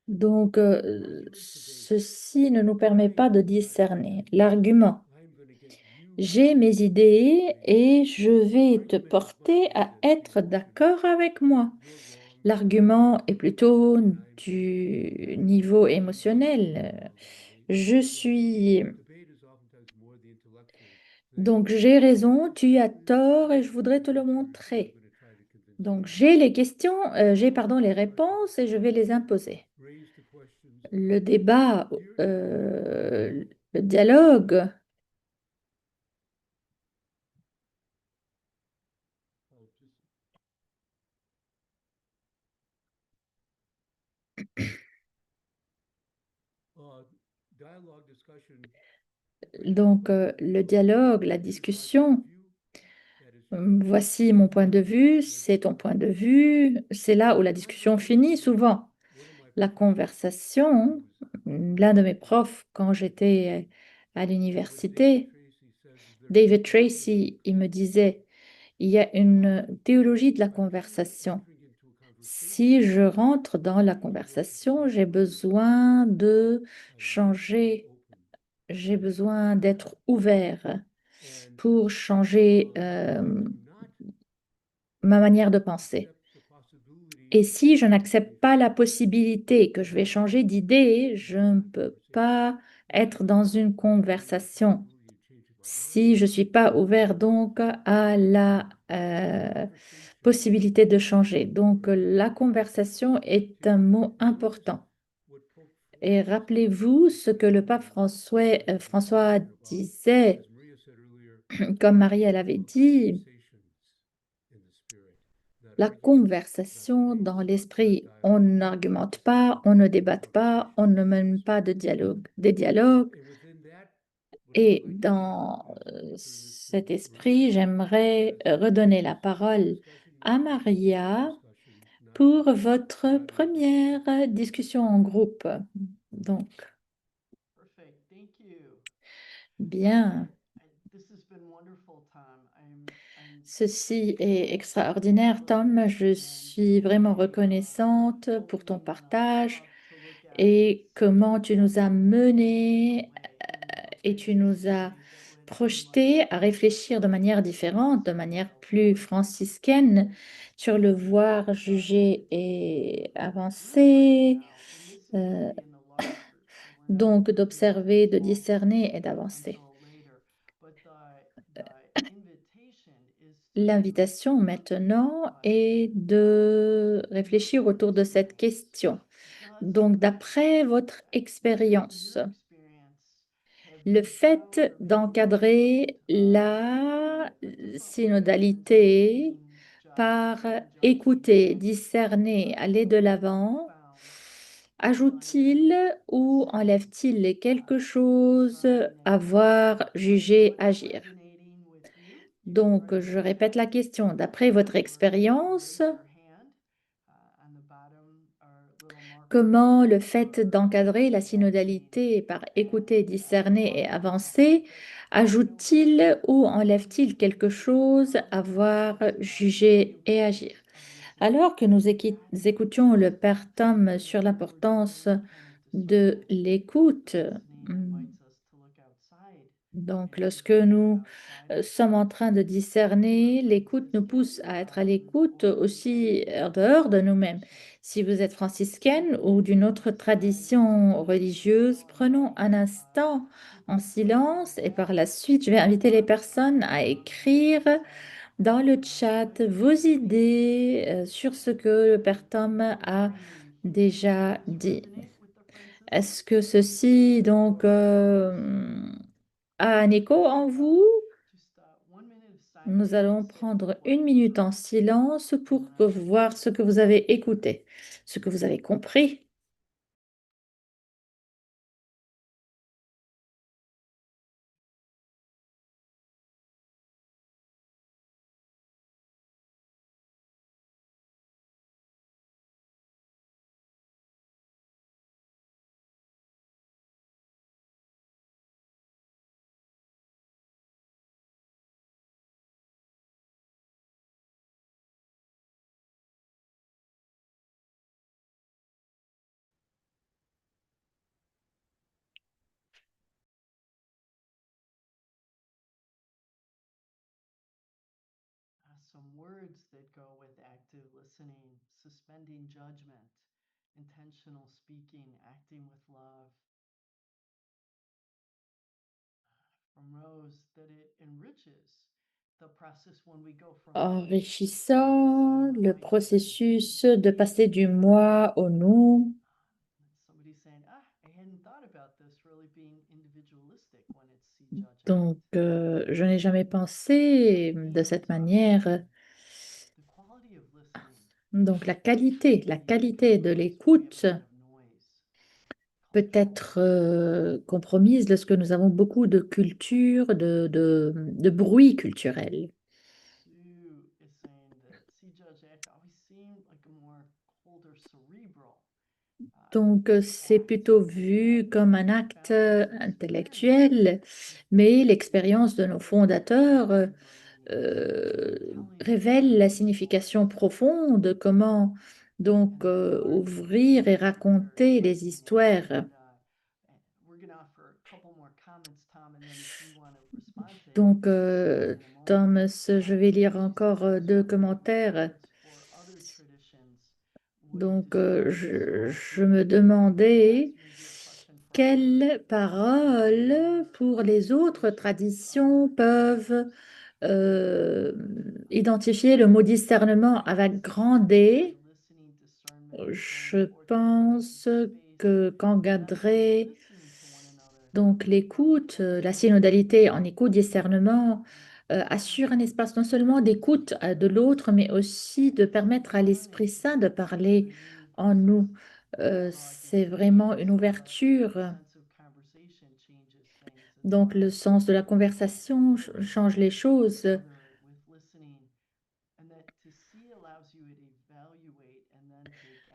donc, Argument to debate. ceci ne nous permet pas de discerner. L'argument. I'm going to get you J'ai mes to idées agree. et je vais te Argument is much porter more à that être emotion. d'accord avec moi. You're wrong, L'argument est plutôt and I'm du niveau émotionnel. Je suis... debate is oftentimes more the intellectual thing. Donc, j'ai raison, tu as tort et je voudrais te le montrer. I'm going to try to convince Donc, you. j'ai les questions, j'ai, pardon, les réponses et je vais les imposer. Raise the questions Le of débat, here le dialogue, I'll just dialogue, discussion, Donc, le dialogue, la is my point of discussion, view. That is your point of view. voici mon point de vue, And c'est ton point de vue. C'est là où la my discussion finit recollection, souvent. one of my La professors, who conversation, was l'un de mes profs quand j'étais à what David l'université, Tracy says is there's a David theology of Tracy, il me conversation. disait, il y a une théologie de la I'm generally conversation. entering into a conversation Si je rentre dans la because I want to be conversation, j'ai clear besoin de and want to be changer, open. j'ai besoin d'être ouvert And pour changer if I do not ma manière de penser. accept the possibility Et si je of n'accepte pas la possibilité que je vais dialogue, changer d'idée, then je I'm ne not in a peux conversation. pas If I être do dans not une accept the conversation. possibility of changing my mind, Si je ne suis pas ouvert donc à la conversation possibilité de changer. Donc is la conversation est un mot notice important. what Pope Et Francis rappelez-vous ce que le pape was François talking about, disait, as Maria said earlier, comme Marie elle avait of dit, conversations in the spirit, not la arguments, not conversation dans debates, not l'esprit. On dialogue, n'argumente just pas, on ne débatte pas, on conversations ne in the mène pas de spirit. dialogue, des dialogues. And within that, what I would Et like to do dans is return this to cet Maria esprit, j'aimerais as this redonner is la a first parole discussion, à this is a group Maria discussion, not a pour votre dialogue première discussion. discussion en groupe. Donc, Perfect. Thank you. bien, This has been wonderful, Tom. I'm ceci est grateful for extraordinaire, your Tom. listening Je and suis the vraiment way reconnaissante pour ton opening partage up to look at et comment tu nous as subject matter in a different menés way. And et tu nous as maybe that would enlighten projetés à réfléchir de manière différente, de manière so plus forth. franciscaine sur le voir, juger et avancer, And this is euh, really in the large group, so we're not donc doing d'observer, de small groups discerner et d'avancer. until later. But the invitation is to L'invitation maintenant est de réfléchir autour de cette question. Donc, d'après votre where in expérience, your experience have le you fait found or been d'encadrer informed la a different way of synodalité making par conjunction écouter, judgment discerner, aller de l'avant, found ajoute-t-il ou enlève-t-il quelque chose à voir, juger, agir? resonating with you? You can Donc, raise je your répète la hand question. D'après votre expérience, raise your hand on the bottom our little marker comment le here fait for d'encadrer la watching synodalité par écouter, and discerner et talking about it. avancer But ajoute-t-il ou when enlève-t-il quelque we chose à come to voir, talking about the juger et agir? importance of listening, Alors que nous that écoutions le Père Tom sometimes sur when we're l'importance doing kind of de discernment l'écoute, listening hmm, invites us to look outside. donc, And as lorsque we look nous outside of sommes en train de discerner, l'écoute nous pousse à être à l'écoute aussi en dehors de nous-mêmes. Si vous êtes franciscaine ou d'une autre tradition religieuse, prenons un instant en silence et par la suite, je vais inviter les personnes à écrire dans le chat vos idées sur ce que le Père Tom a déjà dit. Est-ce que ceci donc a un écho en vous? Nous allons prendre une minute en silence pour voir ce que vous avez écouté, ce que vous avez compris. Some words that go with active listening, suspending judgment, intentional speaking, acting with love. From Rose, that it enriches the process when we go from Enrichissant le I to processus we. de passer du moi au nous. Somebody saying, I hadn't thought about this really being individualistic when it's see judgment. Donc, je n'ai jamais pensé de cette manière. The quality of listening Donc, la qualité de l'écoute peut être compromise lorsque nous avons beaucoup de culture, de bruit culturel. Sue is saying that C Judge Act always seemed like a more colder cerebral. Donc, c'est plutôt vu comme un acte intellectuel, mais l'expérience de nos fondateurs révèle la signification profonde, comment donc ouvrir et raconter les histoires. We're going to offer a couple more comments, Tom, and then if you want to respond to Donc, in a moment. Thomas, je vais lire encore deux commentaires. For other traditions, Donc, je me demandais quelles paroles pour les autres traditions peuvent identifier le mot discernement avec grand D. Je pense que qu'engadrer donc l'écoute, la synodalité en écoute discernement assure un espace non seulement d'écoute de l'autre, mais aussi de permettre à l'Esprit Saint de parler en nous. C'est vraiment une ouverture. Donc le sens de la conversation change les choses.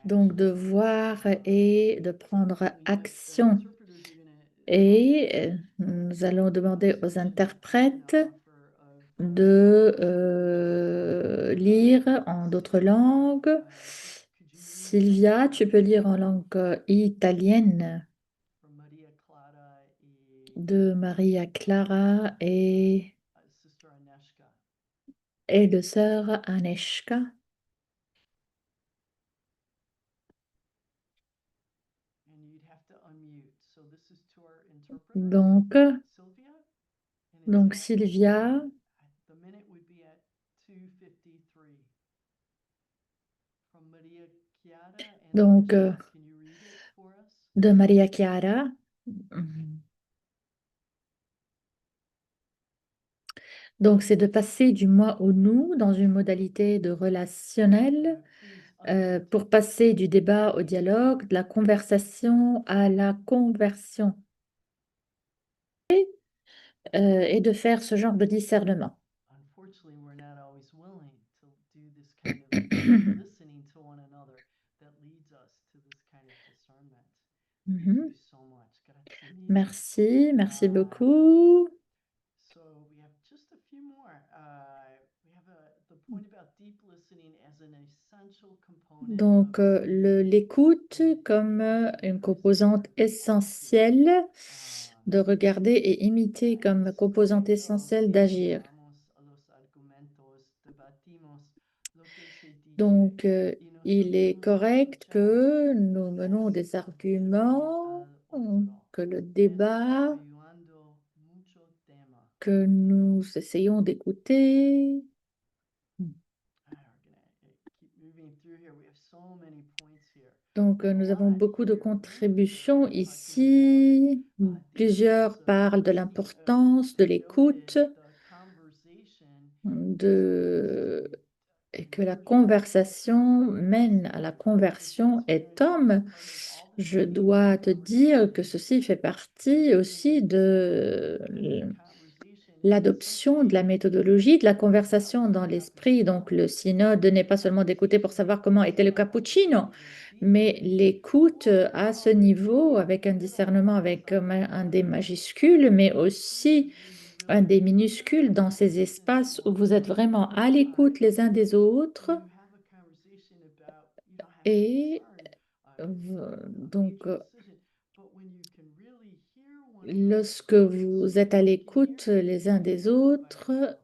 Donc de voir et de prendre action. Et nous allons demander aux interprètes de lire en d'autres langues. Sylvia, tu peux lire en langue italienne de Maria Clara et de sœur Aneshka. Donc, Sylvia, donc de Maria Chiara. Donc, c'est de passer du moi au nous dans une modalité de relationnel pour passer du débat au dialogue, de la conversation à la conversion et de faire ce genre de discernement. Unfortunately, we're not always willing to do this kind of listening to one another that leads us to this kind of discernment. Thank you so much. Grazie mille. Merci, merci beaucoup. So we have just a few more. We have the point about deep listening as an essential component. Donc, l'écoute comme une composante essentielle de regarder et imiter comme composante essentielle d'agir. Donc, il est correct que nous menons des arguments, que le débat, que nous essayons d'écouter. Donc, nous avons beaucoup de contributions ici. Plusieurs parlent de l'importance de l'écoute, et que la conversation mène à la conversion. Et Tom, je dois te dire que ceci fait partie aussi de l'adoption de la méthodologie de la conversation dans l'esprit. Donc, le synode n'est pas seulement d'écouter pour savoir comment était le cappuccino, mais l'écoute à ce niveau avec un discernement avec un D majuscule, mais aussi un D minuscule dans ces espaces où vous êtes vraiment à l'écoute les uns des autres. Et donc, lorsque vous êtes à l'écoute les uns des autres,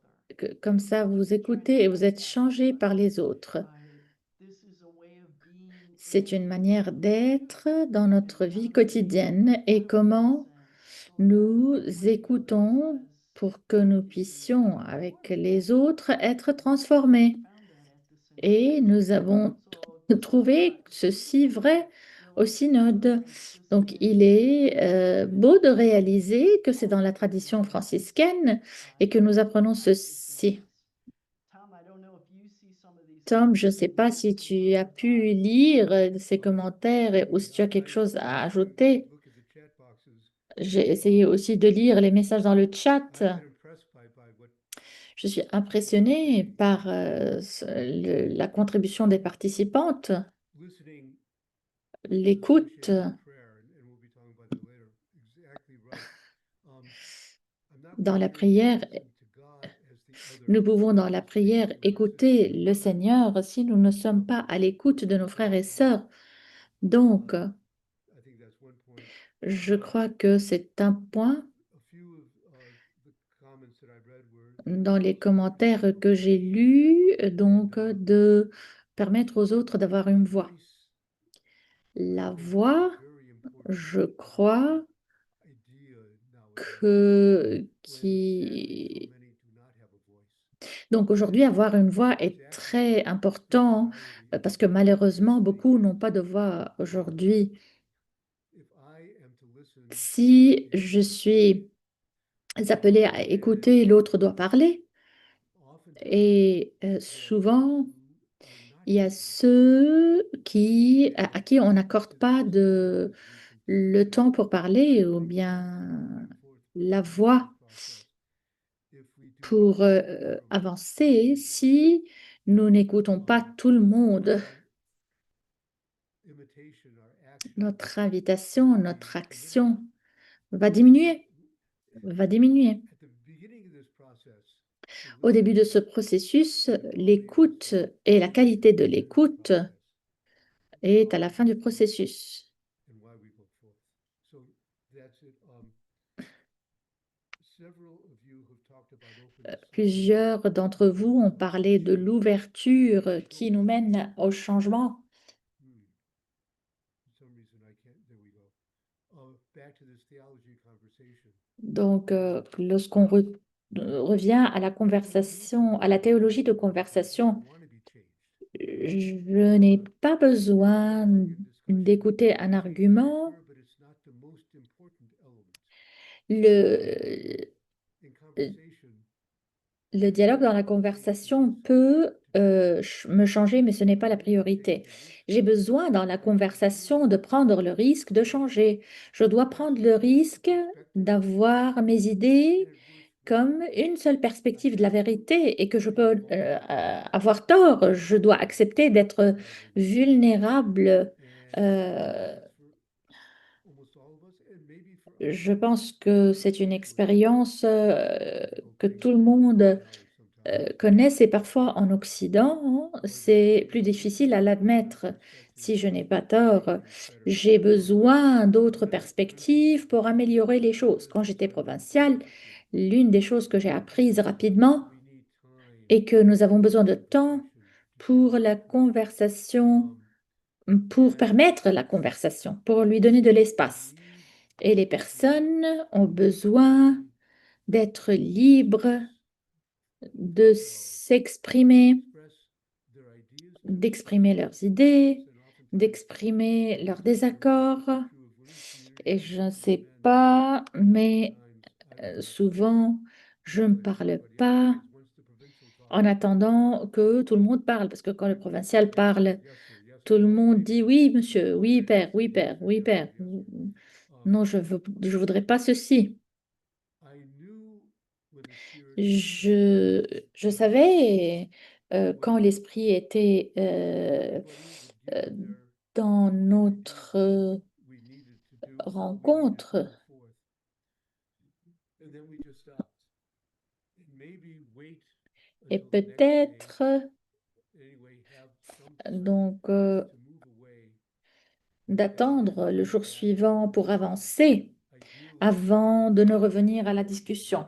comme ça vous écoutez et vous êtes changé par les autres. C'est une manière d'être dans notre vie quotidienne et comment nous écoutons pour que nous puissions, avec les autres, être transformés. Et nous avons trouvé ceci vrai au synode. Donc, il est beau de réaliser que c'est dans la tradition franciscaine et que nous apprenons ceci. Tom, je ne sais pas si tu as pu lire ces commentaires ou si tu as quelque chose à ajouter. J'ai essayé aussi de lire les messages dans le chat. I've been impressed by what Je suis impressionnée par la contribution des participantes, listening is l'écoute. associated with prayer, and we'll be talking about that later. Exactly right. Um, I'm not Dans la quite able to prière, listen to God as the other nous pouvons dans la prière brothers and écouter sisters. le Seigneur si nous ne sommes pas à l'écoute de nos frères et sœurs. Donc, I think that's one point. je crois que c'est un point A few of the comments that I've read were dans les commentaires que j'ai lus, donc de permettre aux autres d'avoir une voix. voice, La I think, is voix, a very important je crois idea nowadays. que When sadly so qui many do not have a voice. donc aujourd'hui avoir une voix est très important parce que malheureusement beaucoup n'ont pas de voix aujourd'hui. If I am to listen Si in je unison, suis appelée à écouter, l'autre doit parler. oftentimes Et there are souvent, those who are not il y a given ceux à qui on n'accorde as pas listeners as we le continue temps pour parler ou to go bien back and forth with la the listening voix process. If we do pour not hear from avancer everyone, si nous n'écoutons pas tout le monde. our imitation, our action Notre will invitation, be notre diminished. action va diminuer, va diminuer. At the beginning of this process, the Au début de listening ce processus, and the quality of l'écoute listening et la qualité de is the end of the l'écoute process est à la fin du processus. and why we go forth. So that's it. Several of you have talked about openness. Plusieurs d'entre vous ont parlé de l'ouverture qui nous mène au changement. For some reason I can't. There we go. Back to this theology conversation. Donc, lorsqu'on revient à la conversation, à la théologie de conversation, Want to be changed. je n'ai pas besoin d'écouter un argument. But it's not the most important element Le, in conversation. le dialogue dans la conversation peut me changer, mais ce n'est pas la priorité. J'ai besoin dans la conversation de prendre le risque de changer. Je dois prendre le risque d'avoir mes idées comme une seule perspective de la vérité et que je peux avoir tort. Je dois accepter d'être vulnérable. Euh, Almost all of us, and maybe for je others, pense que c'est une expérience que tout le monde connaissent et parfois en Occident, hein, c'est plus difficile à l'admettre. Si je n'ai pas tort, j'ai besoin d'autres perspectives pour améliorer les choses. Quand j'étais provinciale, l'une des choses que j'ai apprises rapidement we need time est que nous avons besoin de temps pour la conversation, pour permettre la conversation, pour lui donner de l'espace. Et les personnes ont besoin d'être libres de s'exprimer, express their ideas d'exprimer leurs idées, d'exprimer leurs désaccords. Et je ne sais pas, mais souvent, je ne parle pas en attendant que tout le monde parle, parce que quand le provincial parle, tout le monde dit oui, monsieur, oui, père, oui, père, oui, père. Non, je voudrais pas ceci. Je savais quand l'esprit était euh, dans notre rencontre et peut-être donc d'attendre le jour suivant pour avancer avant de ne revenir à la discussion.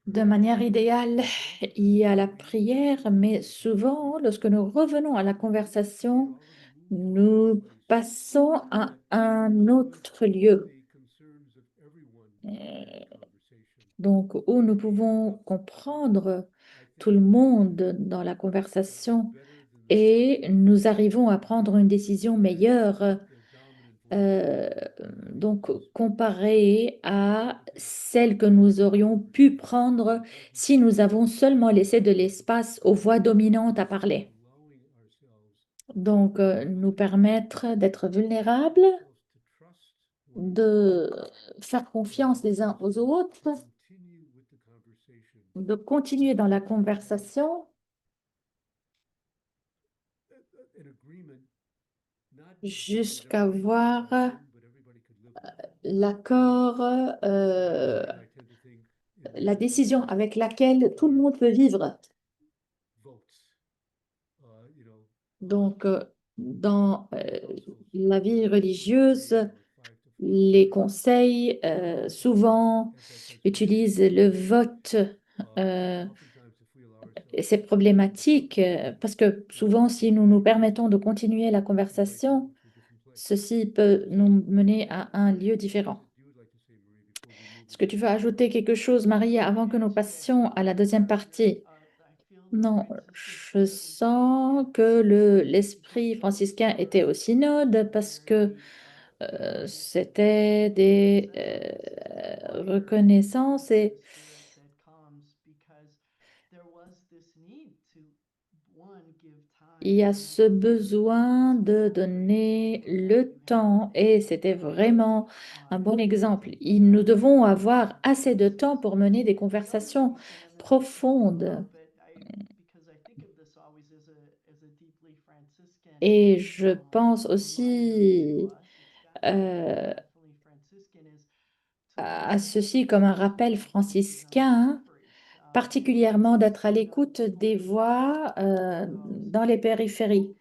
De manière idéale, il y a la prière, mais souvent, lorsque nous revenons à la conversation, nous passons à un autre lieu. Donc, où nous pouvons comprendre tout le monde dans la conversation et nous arrivons à prendre une décision meilleure, euh, donc comparée à celle que nous aurions pu prendre si nous avons seulement laissé de l'espace aux voix dominantes à parler. Donc, nous permettre d'être vulnérables, de faire confiance les uns aux autres, continue with the conversation, de continuer dans la conversation an agreement, not that jusqu'à everybody voir buys in, but everybody could live with it. l'accord, And I tend to think in la this décision avec laquelle tout le monde peut vivre. votes, you know, Donc, dans councils, la vie where religieuse, they were 5 to 4, les conseils souvent at that type of utilisent le vote. oftentimes if we allow Et ourselves c'est problématique parce que souvent, si nous nous permettons de continuer la we might go conversation, to a different place. ceci peut nous mener à un lieu différent. You would like to say, Marie, before we move Est-ce que tu veux ajouter quelque chose, Marie, avant que nous passions à la deuxième partie? Non, je sens que l'esprit franciscain était au synode parce que c'était des reconnaissances et il y a ce besoin de donner le temps et c'était vraiment un bon exemple. Nous devons avoir assez de temps pour mener des conversations profondes. Et je pense aussi à ceci comme un rappel franciscain, particulièrement d'être à l'écoute des voix dans les périphéries.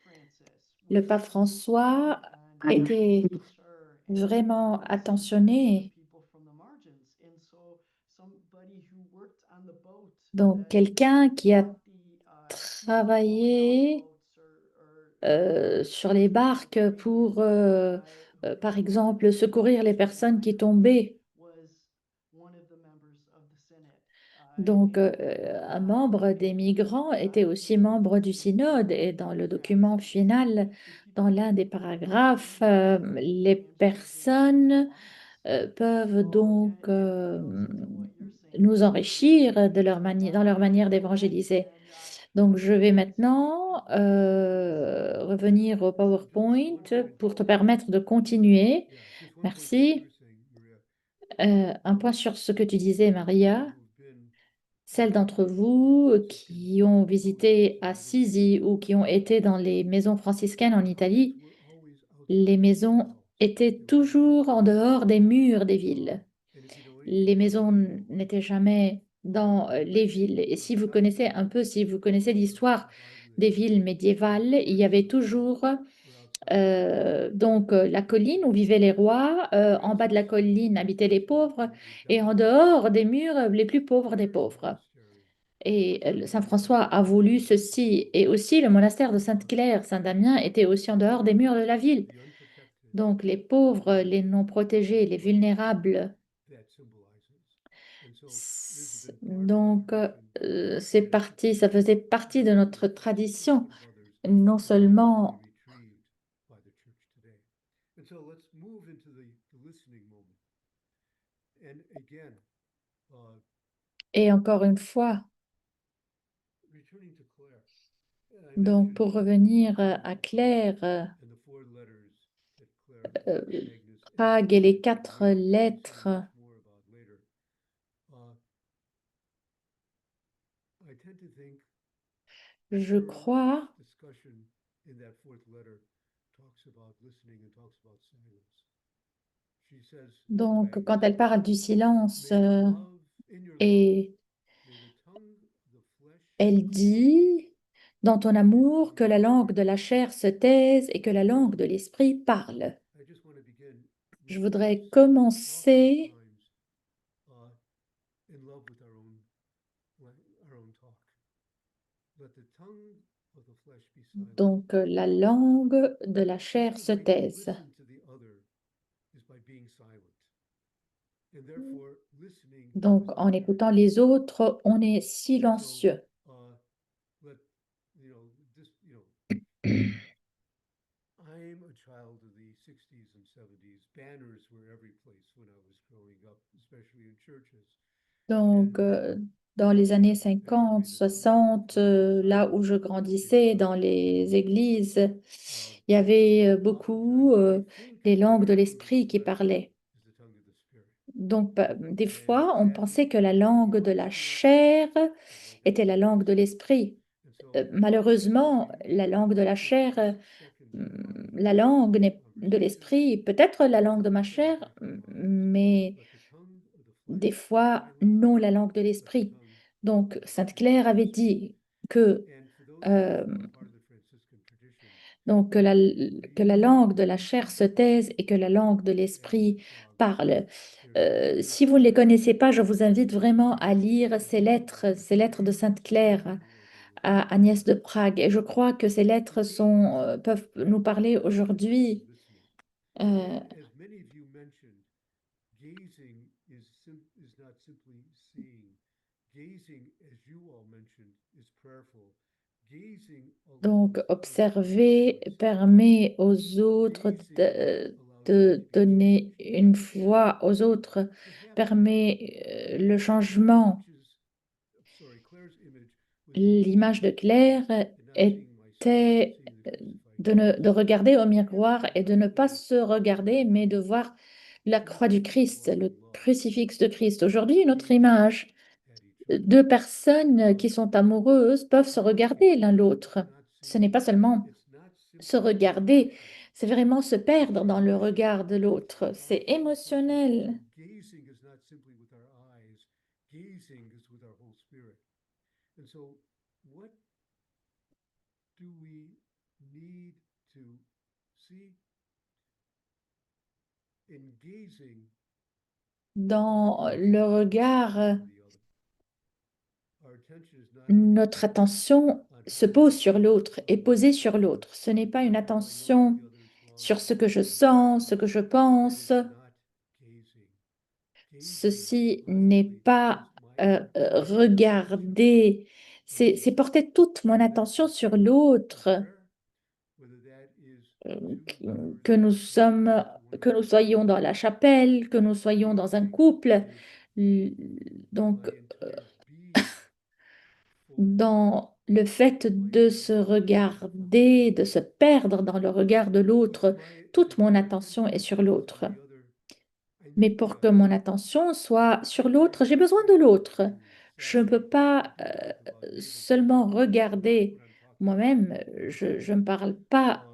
Le pape François a été vraiment attentionné. Donc, quelqu'un qui a travaillé sur les barques pour, par exemple, secourir les personnes qui tombaient. Donc, un membre des migrants était aussi membre du synode et dans le document final, dans l'un des paragraphes, les personnes peuvent donc nous enrichir de dans leur manière d'évangéliser. Donc, je vais maintenant revenir au PowerPoint pour te permettre de continuer. Yeah, just one point to what you Merci. were saying, Maria. Un point sur ce que tu disais, Maria. Who've been Celles d'entre vous qui ont visité Assisi ou qui ont été dans les maisons franciscaines en Italie, were always les outside maisons towns. étaient toujours en dehors des murs des villes. And if you know anything Les about maisons medieval life, n'étaient jamais dans les villes. Et si vous connaissez un peu, si vous connaissez l'histoire des villes médiévales, il y avait toujours were outside. la colline où vivaient les rois, en bas de la colline habitaient les pauvres, et en dehors des murs, les plus pauvres des pauvres. Et Saint François a voulu ceci. Et aussi le monastère de Sainte-Claire, Saint-Damien, était aussi en dehors des murs de la ville. The unprotected Donc les pauvres, les non protégés, les vulnérables. that symbolizes. And so this has been part of our Donc tradition. c'est parti, ça faisait partie de notre tradition, of others non seulement. retrieved by the church today. And so let's move into the listening moment. And again, Et encore une fois, returning to Claire. donc pour revenir à Claire, And the 4 letters that Claire, Magnus, Prague et les 4 lettres. more about later. I tend to think Je crois discussion in that 4th letter talks about listening and talks about silence. She says, donc quand elle parle du silence may love in your love, et may the tongue of the flesh elle dit dans ton amour que la langue de la chair se taise et que la langue de l'esprit parle. I just want to begin Je voudrais commencer in love with our own talk. Let the tongue of the flesh be silent. Donc la langue de la chair se taise. Listen to the other is by being silent. And therefore, listening Donc en écoutant les autres, on est silencieux. let you know this I'm a child of the 60s and 70s. Banners were every place when I was growing up, especially in churches. Donc dans les années 50, 60, là où je grandissais, dans les églises, il y avait beaucoup les langues de l'esprit qui parlaient. Donc, des fois, on pensait que la langue de la chair était la langue de l'esprit. Malheureusement, la langue de la chair, la langue de l'esprit, peut-être la langue de ma chair, mais des fois, non la langue de l'esprit. Donc, Sainte Claire avait dit que, euh, donc, que la langue de la chair se taise et que la langue de l'esprit parle. Si vous ne les connaissez pas, je vous invite vraiment à lire ces lettres de Sainte Claire à Agnès de Prague. Et je crois que ces lettres peuvent nous parler aujourd'hui. Euh, Gazing is not simply seeing. Gazing, as you all mentioned, is prayerful. Gazing allows donc, others observer to see. permet aux autres Gazing allows de education donner une and voix aux autres, perhaps permet le Claire's changement. images, Claire's image was seeing L'image de me Claire and not seeing myself, était seeing the crucified de Christ. regarder au And perhaps miroir et de ne pas se regarder, mais de voir la two croix du people who Christ, are le in love crucifix de Christ. Aujourd'hui, une autre gaze image. at each other. Deux personnes qui sont amoureuses peuvent se Gazing regarder l'un l'autre. is not Ce n'est seeing. pas seulement It's not se simply regarder, affective. c'est vraiment se It's perdre dans le emotional. regard de l'autre. C'est émotionnel. Gazing is not simply with our eyes. Gazing is with our whole spirit. And so, what do we need to see in gazing? Dans le regard, The other. Our attention is not notre attention on se how pose I sur feel l'autre, est about posée the sur other, l'autre. Ce n'est pas une on how I know that attention the other is sur loved ce que je and cared sens, ce for. que je That pense. is not gazing. Gazing Ceci n'est literally pas is my attention to regarder, c'est others. porter toute mon Whether that attention is sur in l'autre, prayer, whether that is que two lovers que nous talking sommes, to one que nous another. soyons dans la chapelle, que nous soyons dans un Gazing couple. is L- my Donc, entire being focused dans le fait my de se entire being focused on regarder, the de se other. perdre dans le regard de But for l'autre, toute if mon my attention est attention sur is on l'autre. the other, I Mais need the pour que other. mon attention soit I sur can't l'autre, j'ai besoin de focus l'autre. on Je ne self peux pas and talk about navel seulement gazing. That's not regarder what I'm talking about. moi-même. Je ne parle pas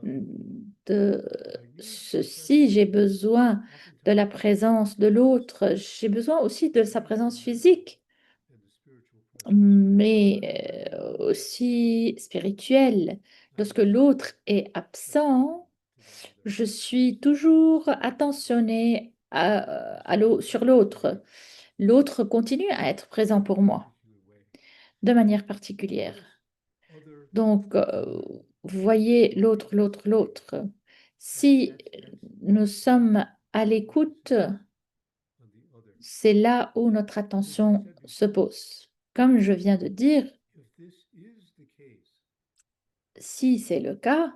de I need the ceci. presence J'ai of the other. besoin de la Oftentimes, présence de l'autre. J'ai besoin aussi de sa physical présence and mental physique, and the spiritual presence. mais But when aussi spirituelle. I'm Lorsque not l'autre est attentive absent, to that other, je suis toujours attentionnée sur l'autre. L'autre continue à être présent pour in a moi particular way. de manière So particulière. this other Donc, vous voyez l'autre, l'autre, l'autre. Si attachment nous sommes à l'écoute, on the other. c'est là où notre As I attention said se before, pose. Comme je viens de dire, if this is the case, si c'est le cas,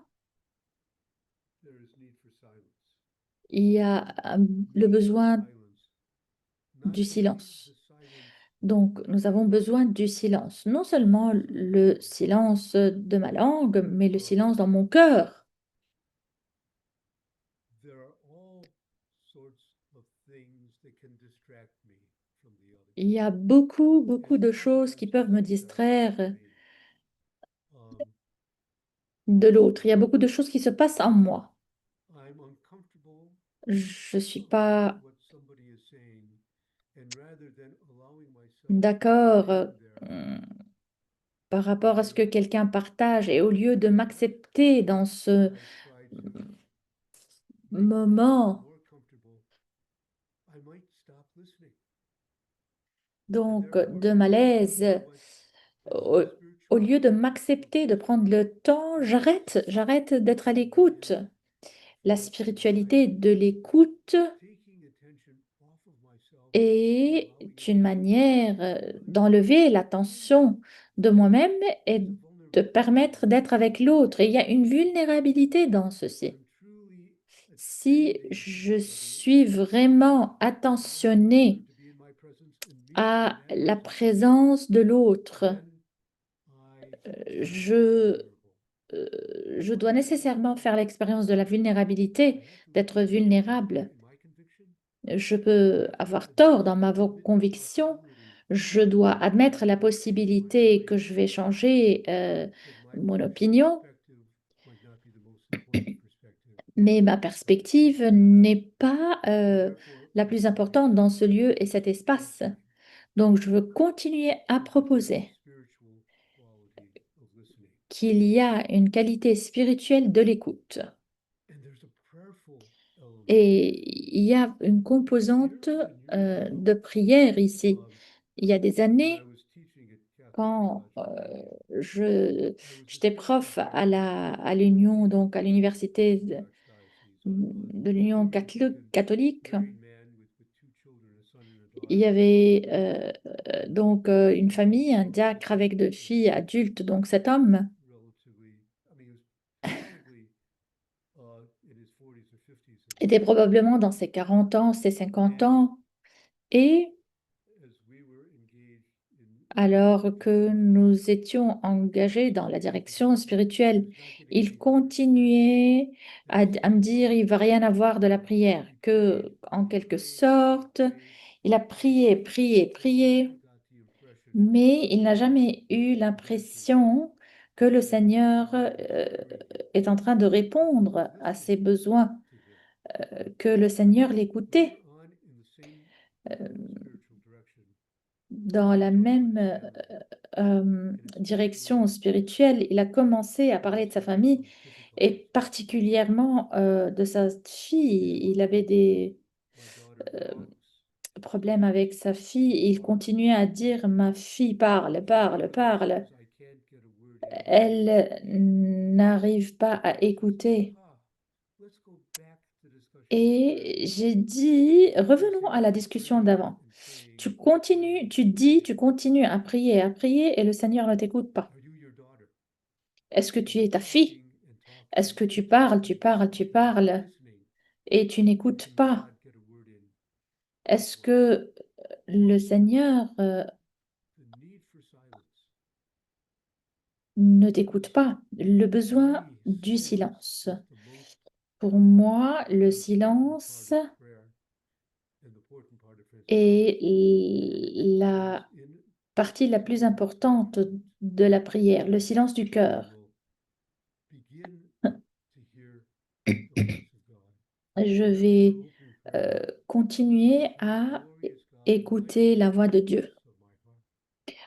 there is need for silence. il y a le Need for besoin silence. Not du simply silence. the silence Donc, nous avons besoin du silence. Non seulement le silence de ma langue, mais le silence dans mon cœur. there are all sorts of things that can distract me from the other. Il y a beaucoup, As beaucoup de choses qui oftentimes peuvent me happens distraire in me. de l'autre. Il y a beaucoup de choses qui se passent en moi. I'm uncomfortable Je ne suis about pas what somebody is saying, and rather than allowing myself to d'accord land there, par rapport à ce que quelqu'un partage et au lieu de m'accepter dans ce I try to make myself moment, more comfortable. I might stop listening. And donc therefore, de malaise, what au, is au lieu de spirituality m'accepter, de prendre le temps, j'arrête d'être à l'écoute. La spiritualité de l'écoute taking attention off of myself and est allowing une others manière to be d'enlever l'attention de moi-même et There's a de vulnerability permettre d'être avec l'autre. Et il y a une vulnérabilité dans ceci. I'm truly Si attending je to others, suis vraiment allowing the other attentionné to be in my presence and me in à that la presence, présence de l'autre, then I am je, vulnerable. je dois nécessairement faire l'expérience de la vulnérabilité, I have to d'être recognize that vulnérable. in my conviction, Je peux avoir tort dans ma conviction. Je dois admettre la possibilité que je vais changer mon opinion, mais ma perspective n'est pas la plus importante dans ce lieu et cet espace. Donc, je veux continuer à proposer qu'il y a une qualité spirituelle de l'écoute. Et il y a une composante de prière ici. Il y a des années, quand j'étais prof à l'Union, donc à l'université de l'Union catholique, il y avait une famille, un diacre avec 2 filles adultes, donc cet homme était probablement dans ses 40 ans, ses 50 ans, et alors que nous étions engagés dans la direction spirituelle, il continuait à me dire, il ne va rien avoir de la prière, que en quelque sorte, il a prié, prié, prié, mais il n'a jamais eu l'impression que le Seigneur est en train de répondre à ses besoins, que le Seigneur l'écoutait. Dans la même direction spirituelle, il a commencé à parler de sa famille et particulièrement de sa fille. Il avait des problèmes avec sa fille et il continuait à dire, ma fille parle, parle, parle. Elle n'arrive pas à écouter. Et j'ai dit, revenons à la discussion d'avant. Tu continues, tu continues à prier et le Seigneur ne t'écoute pas. Est-ce que tu es ta fille? Est-ce que tu parles, tu parles, tu parles et tu n'écoutes pas? Est-ce que le Seigneur ne t'écoute pas? Le besoin du silence. Pour moi, le silence est la partie la plus importante de la prière, le silence du cœur. Je vais continuer à écouter la voix de Dieu.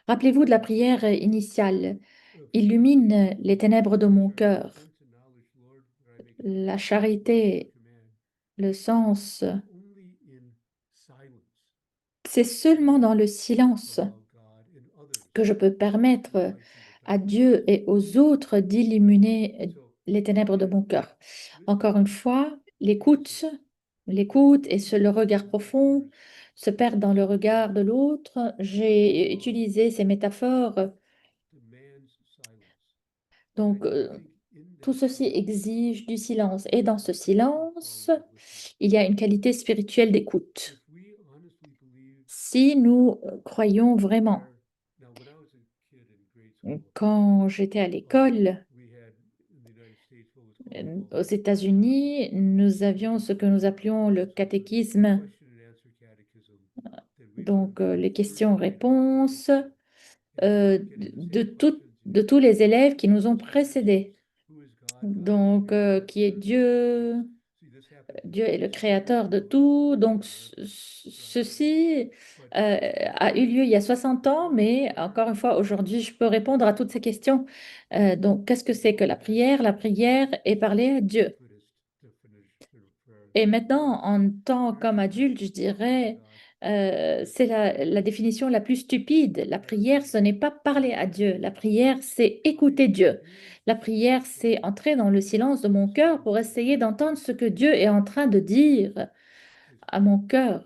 Rappelez-vous de la prière initiale. Illumine les ténèbres de mon cœur. La charité, le sens, c'est seulement dans le silence que je peux permettre à Dieu et aux autres d'illuminer les ténèbres de mon cœur. Encore une fois, l'écoute et le regard profond, se perdre dans le regard de l'autre. J'ai utilisé ces métaphores. Donc, tout ceci exige du silence. Et dans ce silence, il y a une qualité spirituelle d'écoute. Si nous croyons vraiment, quand j'étais à l'école, aux États-Unis, nous avions ce que nous appelions le catéchisme, donc les questions-réponses de tous les élèves qui nous ont précédés. Donc, qui est Dieu? Dieu est le créateur de tout. Donc, ceci a eu lieu il y a 60 ans, mais encore une fois, aujourd'hui, je peux répondre à toutes ces questions. Donc, qu'est-ce que c'est que la prière? La prière est parler à Dieu. Et maintenant, en tant qu'homme adulte, je dirais, c'est la définition la plus stupide. La prière, ce n'est pas parler à Dieu. La prière, c'est écouter Dieu. La prière, c'est entrer dans le silence de mon cœur pour essayer d'entendre ce que Dieu est en train de dire à mon cœur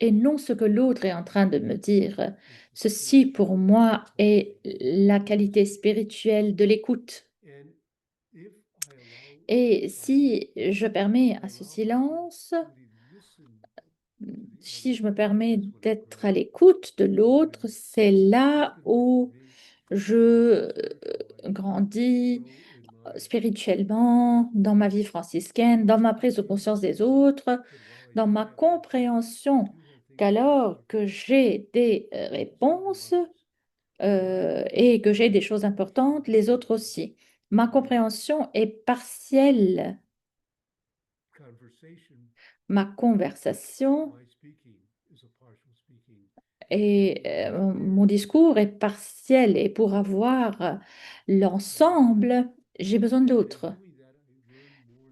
et non ce que l'autre est en train de me dire. Ceci, pour moi, est la qualité spirituelle de l'écoute. Et si je permets à ce silence, si je me permets d'être à l'écoute de l'autre, c'est là où je grandis spirituellement, dans ma vie franciscaine, dans ma prise de conscience des autres, dans ma compréhension qu'alors que j'ai des réponses et que j'ai des choses importantes, les autres aussi. Ma compréhension est partielle. Ma conversation et mon discours est partiel. Et pour avoir l'ensemble, j'ai besoin de l'autre.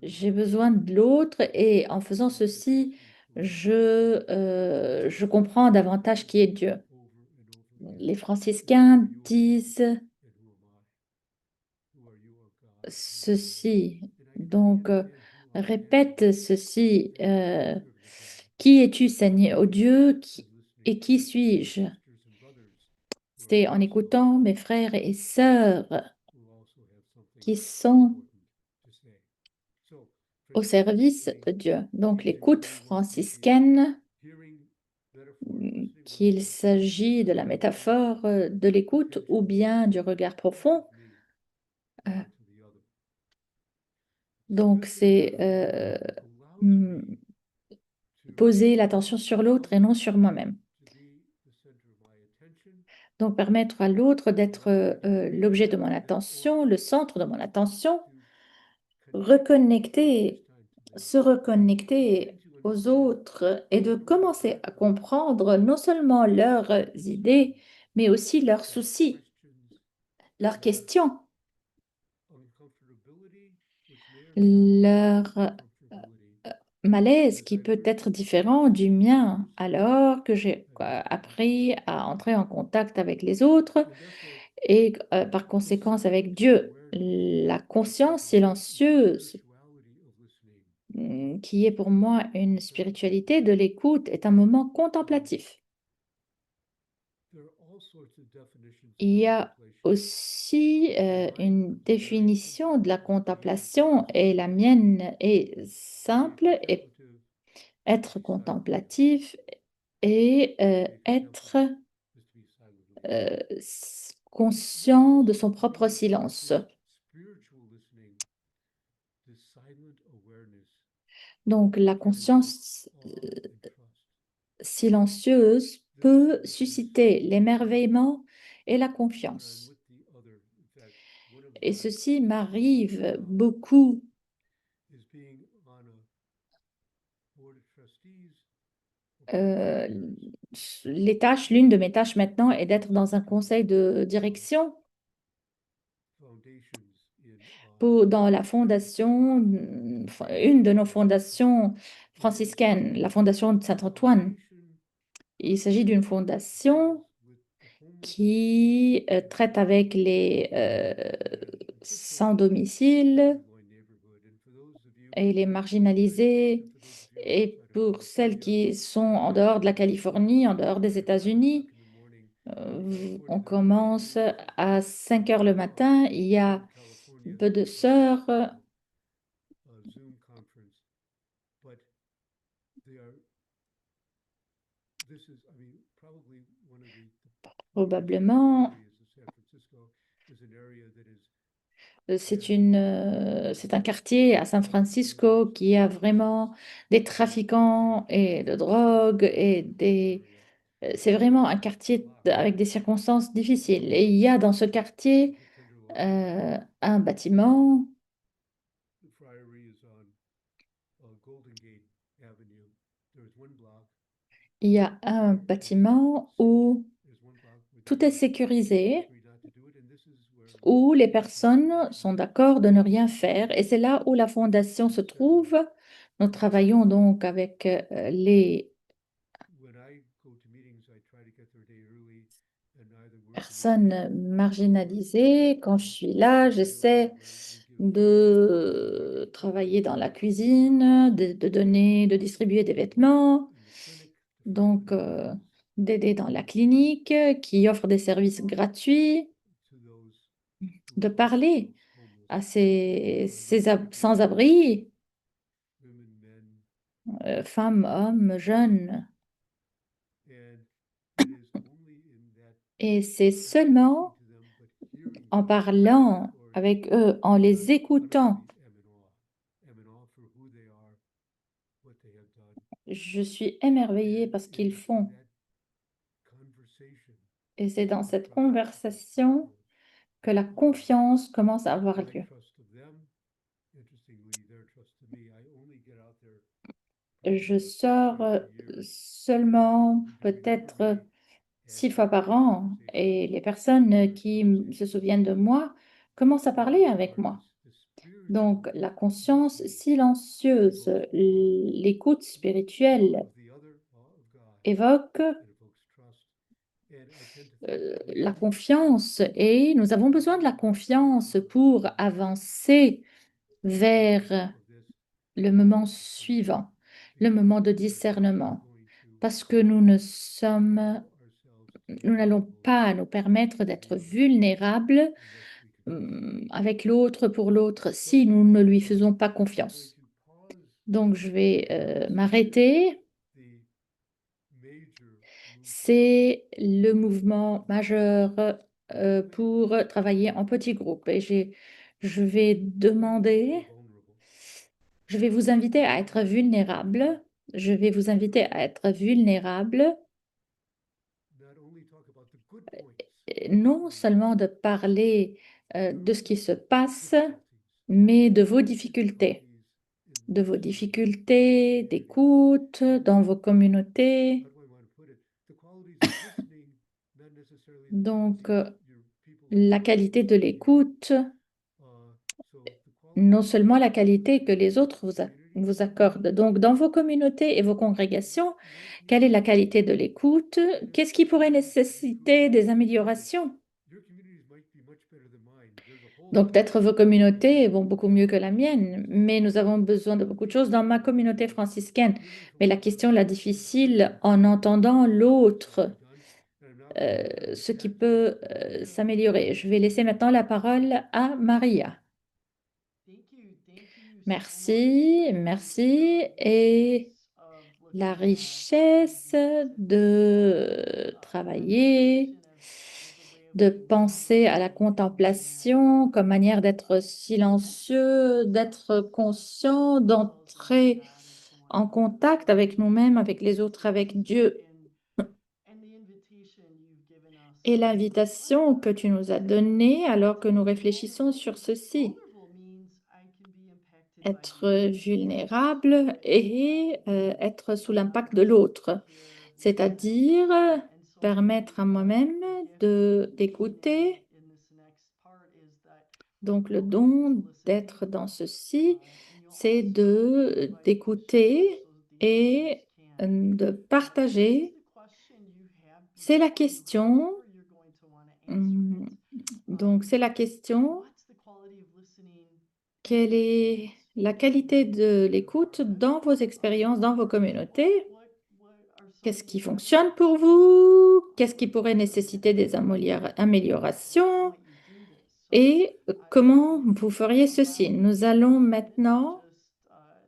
J'ai besoin de l'autre et en faisant ceci, je comprends davantage qui est Dieu. Les franciscains disent ceci, donc répète ceci, qui es-tu, Seigneur, ô Dieu, et qui suis-je? C'est en écoutant mes frères et sœurs qui sont au service de Dieu. Donc l'écoute franciscaine, qu'il s'agit de la métaphore de l'écoute ou bien du regard profond. Donc c'est poser l'attention sur l'autre et non sur moi-même. Donc permettre à l'autre d'être l'objet de mon attention, le centre de mon attention, reconnecter, se reconnecter aux autres et de commencer à comprendre non seulement leurs idées, mais aussi leurs soucis, leurs questions, leur malaise qui peut être différent du mien alors que j'ai appris à entrer en contact avec les autres et par conséquence avec Dieu. La conscience silencieuse, qui est pour moi une spiritualité de l'écoute, est un moment contemplatif. Il y a aussi une définition de la contemplation et la mienne est simple et être contemplatif et être conscient de son propre silence. Donc la conscience silencieuse peut susciter l'émerveillement et la confiance. Et ceci m'arrive beaucoup. Euh, l'une de mes tâches maintenant est d'être dans un conseil de direction dans la fondation, une de nos fondations franciscaines, la fondation de Saint-Antoine. Il s'agit d'une fondation qui traite avec les sans domicile et les marginalisés. Et pour celles qui sont en dehors de la Californie, en dehors des États-Unis, on commence à 5 heures le matin. Il y a peu de sœurs probablement. C'est un quartier à San Francisco qui a vraiment des trafiquants et de drogue c'est vraiment un quartier avec des circonstances difficiles. Et il y a dans ce quartier un bâtiment. Il y a un bâtiment où tout est sécurisé, où les personnes sont d'accord de ne rien faire. Et c'est là où la fondation se trouve. Nous travaillons donc avec les personnes marginalisées. Quand je suis là, j'essaie de travailler dans la cuisine, de donner, de distribuer des vêtements, donc d'aider dans la clinique qui offre des services gratuits, de parler à ces sans-abri, femmes, hommes, jeunes. Et c'est seulement en parlant avec eux, en les écoutant, Je suis émerveillée par ce qu'ils in font. that conversation, Et c'est dans the cette trust conversation grows. que la confiance commence à avoir My lieu. trust of them, interestingly, their trust of me. I only get out there Je probably sors 3 or 4 years, seulement people remember peut-être me, and 6 fois they par begin a an conversation. et les They personnes start a qui se conversation with souviennent de me. moi commencent à And the parler other avec part moi. is the spiritual Donc la conscience listening silencieuse, evokes awe, l'écoute awe spirituelle of the other, awe of God. évoque It evokes trust. And I tend to think that we la need confiance et nous avons besoin de la confiance pour avancer vers of this le moment moment suivant, le because moment de we are not discernement, going to parce que nous ne sommes, allow ourselves to be nous n'allons vulnerable pas nous permettre to d'être the other vulnérables unless we can trust them. avec l'autre pour l'autre si So nous ne lui um, faisons pas I'm going confiance. to pause Donc je vais here. This is m'arrêter. the major movement C'est le mouvement majeur pour travailler en petits groupes. Et je vais demander, vulnerable. je vais vous inviter à être vulnérable. Je vais vous inviter à être vulnérable, Not only talk about the good points non in your seulement life, de parler your de ce qui se own passe, difficulties, mais your difficulties in de vos listening difficultés community. d'écoute dans vos communautés. How do I want to put it? The qualities of listening, not necessarily the Donc, qualities your people la around you qualité de see in you. l'écoute, So the non qualities seulement la in qualité que your les autres community, vous accordent. Donc, dans vos communautés et vos congrégations, what quelle est needs la qualité de l'écoute? Qu'est-ce qui pourrait nécessiter des améliorations? your communities might be much better than mine. There's a whole Donc, lot peut-être vos of things communautés going vont on beaucoup mieux que la mienne, mais nous avons besoin de beaucoup de choses dans ma communauté franciscaine. Mais la question la difficile en entendant l'autre, ce qui peut s'améliorer. Je vais laisser maintenant la parole à Maria. Thank you so much Merci, for merci. the Et richness of la looking at richesse obedience as de travailler, contemplation, as a way of de being penser à la silent, and contemplation comme manière d'être silencieux, d'être conscient, ourselves into d'entrer God and to one en another. contact avec nous-mêmes, avec les autres, avec Dieu. And the invitation you've given us Et to reflect l'invitation on que tu nous as this. donnée alors que nous Being réfléchissons sur ceci, vulnerable means I can be impacted by the être other person's vulnérable et être sous l'impact de l'autre, c'est-à-dire and so permettre à moi-même the gift d'écouter. in this next part is that Donc le welcome to don listening. d'être dans ceci, And you c'est also de invite questions d'écouter so that the et others can. de What is partager. the question you have C'est la before you, question, however you're going to want to answer hum, it? donc c'est la question, What's the quality of listening in quelle your est experience la in your qualité de community? l'écoute dans vos expériences, dans vos communautés? What are some Qu'est-ce of the qui fonctionne objections pour vous? Qu'est-ce qui pourrait nécessiter des how améliorations? might you do this? So Et I comment would vous feriez allow ceci? you Nous allons 3 minutes to maintenant just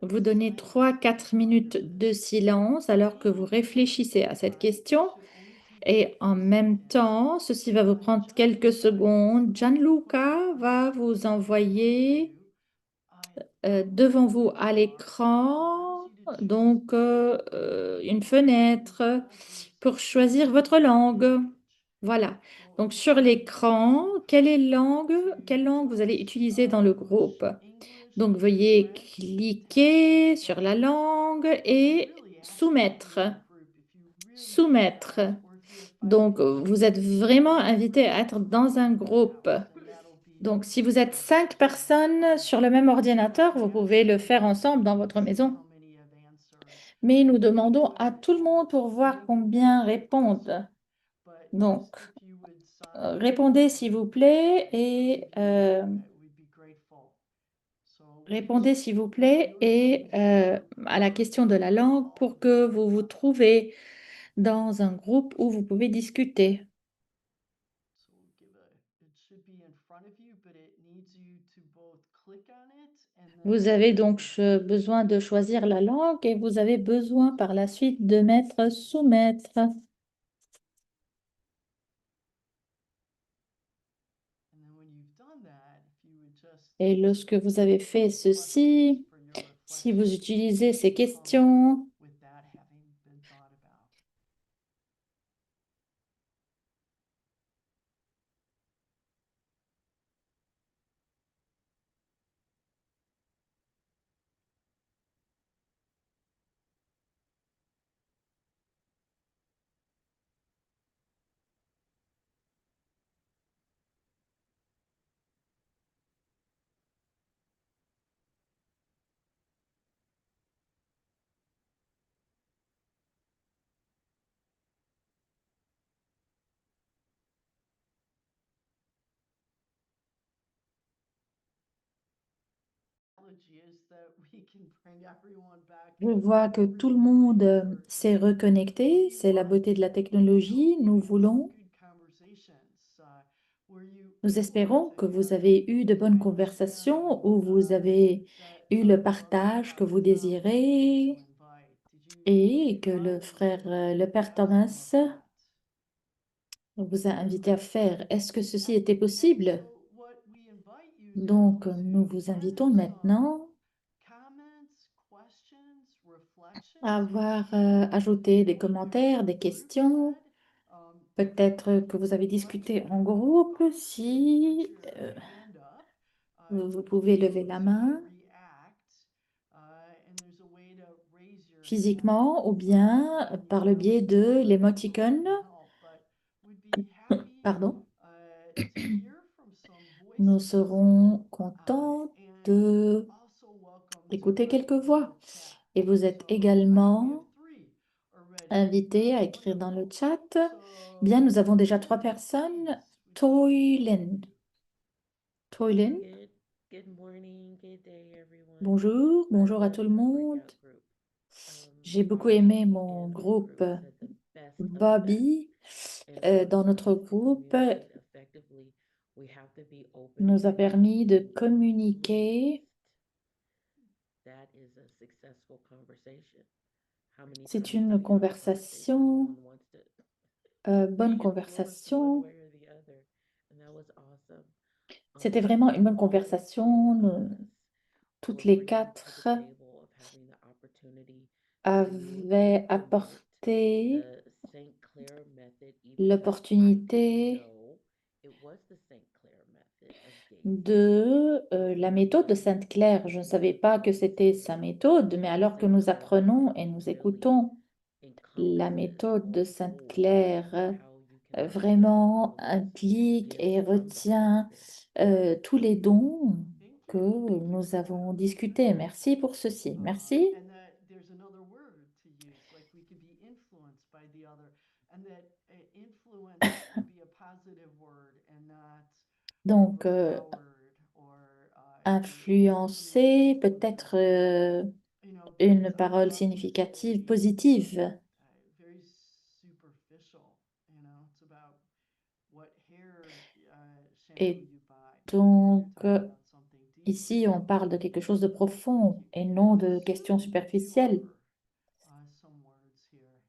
vous donner silence 3-4 ponder minutes de this. silence alors que vous And in the réfléchissez à cette meantime, question. should only take a Et en few même seconds. temps, ceci va vous prendre quelques Gianluca is secondes. going to put Gianluca on va screen vous in front of envoyer you a devant window vous with a à bar that allows l'écran you to choose donc the une language in fenêtre Francis pour that choisir you votre want to langue. engage. Voilà. So Donc you sur have the l'écran, option quelle langue vous to allez choose utiliser dans le groupe? English, Donc veuillez French, Italian, cliquer sur la or langue we et really ask soumettre. everybody in the group if you really Soumettre. can, or if you have 5 Donc minutes, vous êtes vraiment invité à être dans un that groupe. out, and that'll be Donc si vous êtes the 5 personnes sur le même ordinateur, vous pouvez le faire ensemble dans votre see maison. how many have answered. Mais nous If you demandons à would tout le monde pour voir maybe combien hold this, répondent. but Donc, just if you would sign répondez s'il vous plaît those et of you, we'd be grateful. So répondez s'il vous which plaît et à la question de la langue pour que vous vous trouvez dans un groupe où vous pouvez discuter. so it should be in front of you, but it needs you to both click on it and then Vous avez donc submit. besoin de choisir la langue et vous avez besoin par la suite de mettre soumettre. And then when you've done that, if you would just Et lorsque vous avez fait questions ceci, for your si vous reflection utilisez ces come questions, with that technology is that we can bring everyone back Je vois que tout le really monde together, you s'est know. But reconnecté. we C'est la want beauté de la you, I technologie. hope Nous you had some voulons, good conversations where nous you want espérons to que vous have avez eu de bonnes understand conversations où vous avez eu le that Brother partage que vous Thomas wanted you to désirez invite. Did you et que le invite him frère, to le père have some Thomas of that? vous a invité à faire. Est-ce que ceci And, était and possible? so what we invite you Donc, to nous vous add invitons some maintenant comments, questions, à reflections avoir that ajouté des maybe your commentaires, des group questions. had. If you Peut-être have que vous avez discuté en reflections, groupe. you can put Si your hand up. vous You pouvez can lever la choose how to main react, and there's a way to raise your hand physiquement ou bien when you par le biais announce the de word so we l'émoticône. can help. But we'd be happy Pardon. to hear from some Nous voices, serons contents and de also welcome to écouter write quelques in voix. the chat. Et vous êtes We have également three already. invités à écrire dans le Wonderful. chat. Bien, So, nous avons déjà 3 Toyland, personnes. please, we can hear you. Toylen. Toylen. Good morning, good day, everyone. Bonjour, I bonjour à tout loved le the monde. breakout group. J'ai beaucoup aimé Bobby mon in our groupe group said the best of the best. Bobby. And what Dans notre helps us to groupe communicate effectively, we have to be open nous a to permis de being communiquer. released. That is a successful conversation. How many C'est times do une we have a conversation and conversation, one wants to bonne lean one conversation. way or the other? And that was awesome. C'était vraiment une bonne All conversation. 4 of us Toutes were les bringing to the 4 table of having the opportunity to avaient promote apporté the St. Clair method, even though I didn't l'opportunité know it was the St. Clair method of gazing. de la méthode de But Sainte-Claire. Je ne savais pas que c'était sa méthode, mais alors que St. nous Clair apprenons et method nous really écoutons la encompasses méthode a de whole of Sainte-Claire, how you can access vraiment influence, implique gifts et from that retient method. tous les dons Thank que you. Thank you nous for avons that. discutés. Merci pour ceci. Merci. And that there's another word to use, like we could be influenced by the other, and that influence could be a positive word and not Donc, overpowered or influencer peut intimidating. être Because une parole often significative, it can be positive. very superficial. It's about what hair shampoo Et you buy. You're donc, talking about something deeper. ici, on parle de quelque chose de profond et non de questions Sue, take you superficielles. over some words here.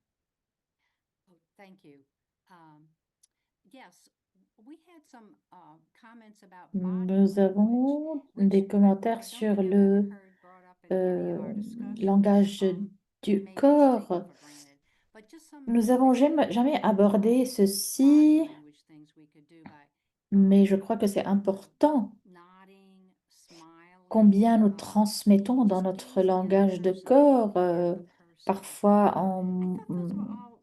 Oh, thank you. Yes, we had some comments about body Nous language, avons which des commentaires I don't sur think I've ever le heard brought up in any of our langage discussions. We du maybe just take corps. them for granted. But just some Nous avons jamais abordé body ceci, language things we could do by mais je crois que c'est important nodding, smiling, combien nous transmettons dans just notre gazing at a langage de person, corps, looking at the person. parfois I en thought those were all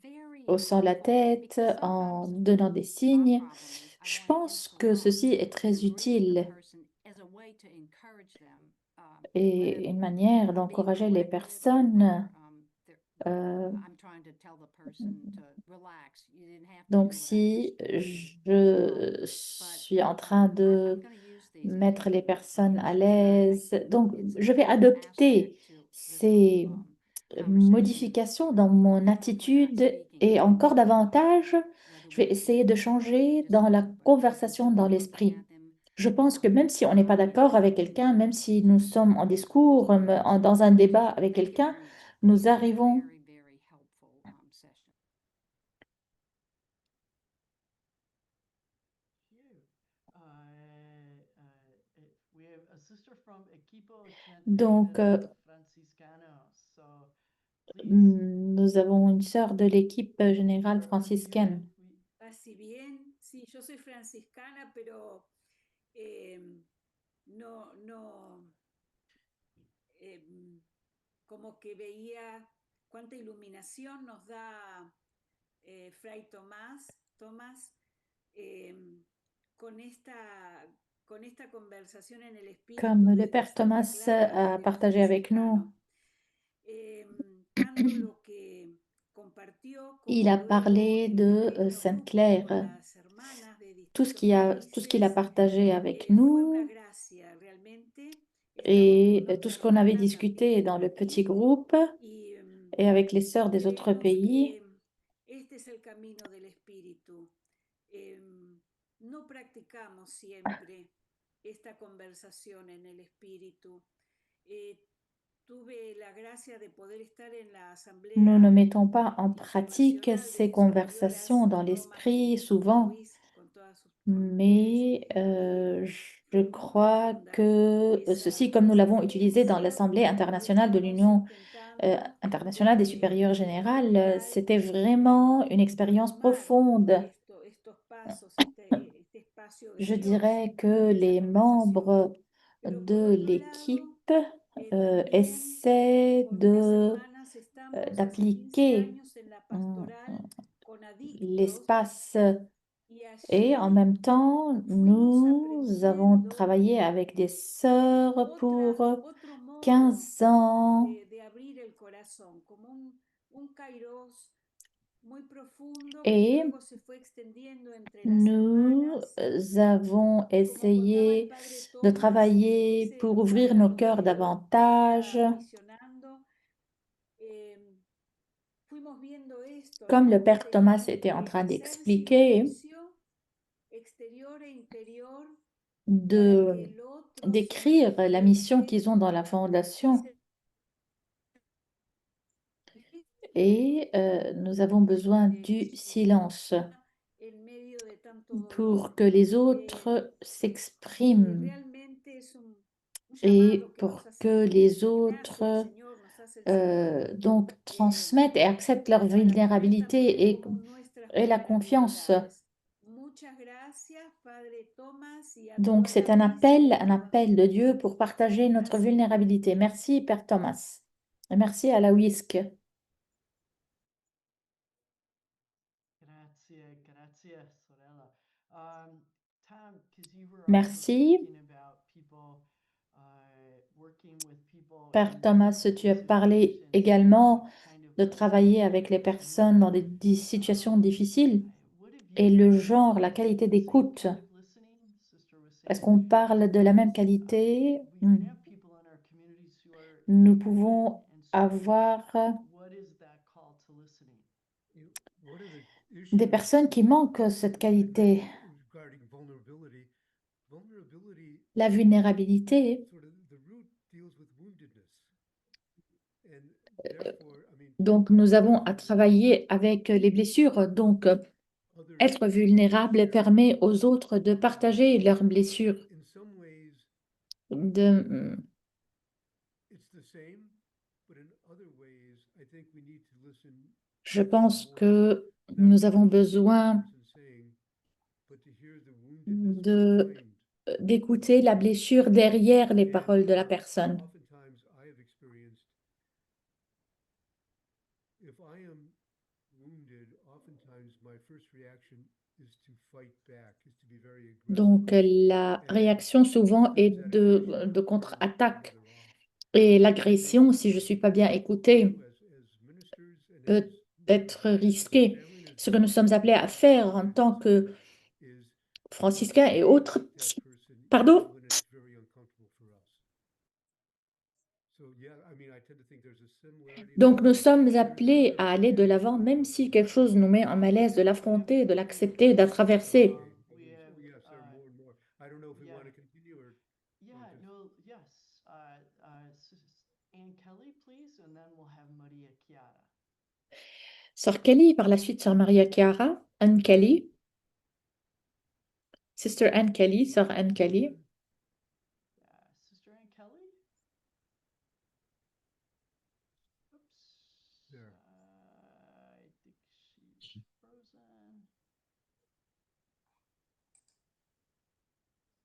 very haussant la helpful tête, because en sometimes donnant des my signes. problem is I Je want to pense que interrupt ceci est très and greet the utile person as a way to encourage them, whether et une manière I'm being d'encourager les corrected or whether personnes. Euh, I'm trying to tell the person to relax. You didn't have to donc, do what I si just did. je But suis en train I'm de going to use these mettre les personnes à questions, and l'aise, donc it's je vais a new adopter aspect to this whole ces conversation. modifications dans mon When we're not attitude speaking, et encore davantage, whether je vais we essayer de changer dans la disagree, but conversation, just dans looking l'esprit. at them, Je pense que même si on n'est pas d'accord avec quelqu'un, même si nous sommes en discours, dans un débat avec thank you quelqu'un, very much. nous It was a arrivons very, very helpful session. Cute. We have a sister from Equipo donc, Franciscano. So please. nous avons une sœur de l'équipe générale franciscaine. Si bien, sí, yo soy franciscana, pero no, como que veía cuánta iluminación nos da Fray Tomás con esta conversación en el espíritu Comme le de Père Santa Thomas Clara a de los partagé avec nous, tanto lo que compartió il a como luego parlé el de pequeño Sainte grupo con Claire. las hermanas de Tout ce distintos tout ce qu'il a países partagé avec fue una nous, gracia realmente et tout ce qu'on avait discuté dans le petit groupe y, et avec les sœurs des autres creemos pays. que este es el camino del espíritu. No practicamos siempre esta conversación en el espíritu. Eh, Tuve la gracia de poder estar en la Nous ne asamblea mettons pas en pratique internacional ces de superiores conversations dans en Roma, l'esprit María souvent, Luis, con todas sus mais je crois que ceci, comme nous l'avons utilisé dans l'Assemblée internationale de l'Union internationale des supérieurs générales, c'était vraiment une expérience profonde. Je dirais que les membres de l'équipe essaient d'appliquer hum, l'espace et en même temps, nous avons travaillé avec des sœurs pour 15 ans et nous avons essayé de travailler pour ouvrir nos cœurs davantage. Comme le père Thomas était en train d'expliquer, d'écrire la mission qu'ils ont dans la fondation. Et nous avons besoin du silence pour que les autres s'expriment et pour que les autres donc transmettent et acceptent leur vulnérabilité et la confiance. Donc c'est un appel de Dieu pour partager notre vulnérabilité. Merci, Père Thomas. Et merci à la WISC. Grazie, sorella. Tom, because you were also Merci. speaking about people, working with people Père in Thomas, tu as parlé situations, également kind of de travailler avec les personnes dans des situations difficiles et le genre, la qualité d'écoute. Est-ce qu'on parle de la même qualité? Nous pouvons avoir des personnes qui manquent cette qualité. La vulnérabilité, donc nous avons à travailler avec les blessures. Donc, être vulnérable permet aux autres de partager leurs blessures. Je pense que nous avons besoin d'écouter la blessure derrière les paroles de la personne. Donc, la réaction souvent est de contre-attaque. Et l'agression, si je ne suis pas bien écoutée, peut être risquée. Ce que nous sommes appelés à faire en tant que franciscains et autres, pardon, donc nous sommes appelés à aller de l'avant, même si quelque chose nous met en malaise, de l'affronter, de l'accepter, de la traverser. Yeah, no, yes. Anne Kelly, please, and then we'll have Maria Chiara. Sœur Kelly, par la suite, Sœur Maria Chiara, Anne Kelly, Sister Anne Kelly, Sœur Anne Kelly. Sister Anne Kelly? Oops. There. I think she's frozen.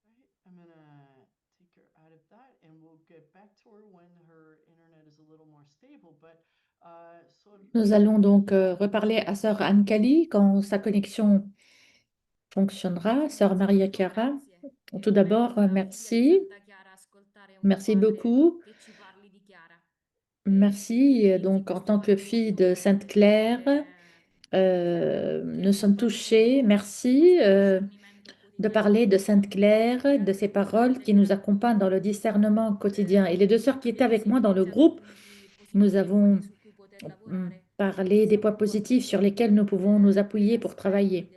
Right, I'm gonna take her out of that and we'll get back to her when her internet is a little more stable. Nous allons donc reparler à Sœur Anne Kelly quand sa connexion fonctionnera. Sœur Maria Chiara, tout d'abord, merci. Merci beaucoup. Merci. Donc, en tant que fille de Sainte-Claire, nous sommes touchés. Merci de parler de Sainte Claire, de ces paroles qui nous accompagnent dans le discernement quotidien. Et les deux sœurs qui étaient avec moi dans le groupe, nous avons parlé des points positifs sur lesquels nous pouvons nous appuyer pour travailler.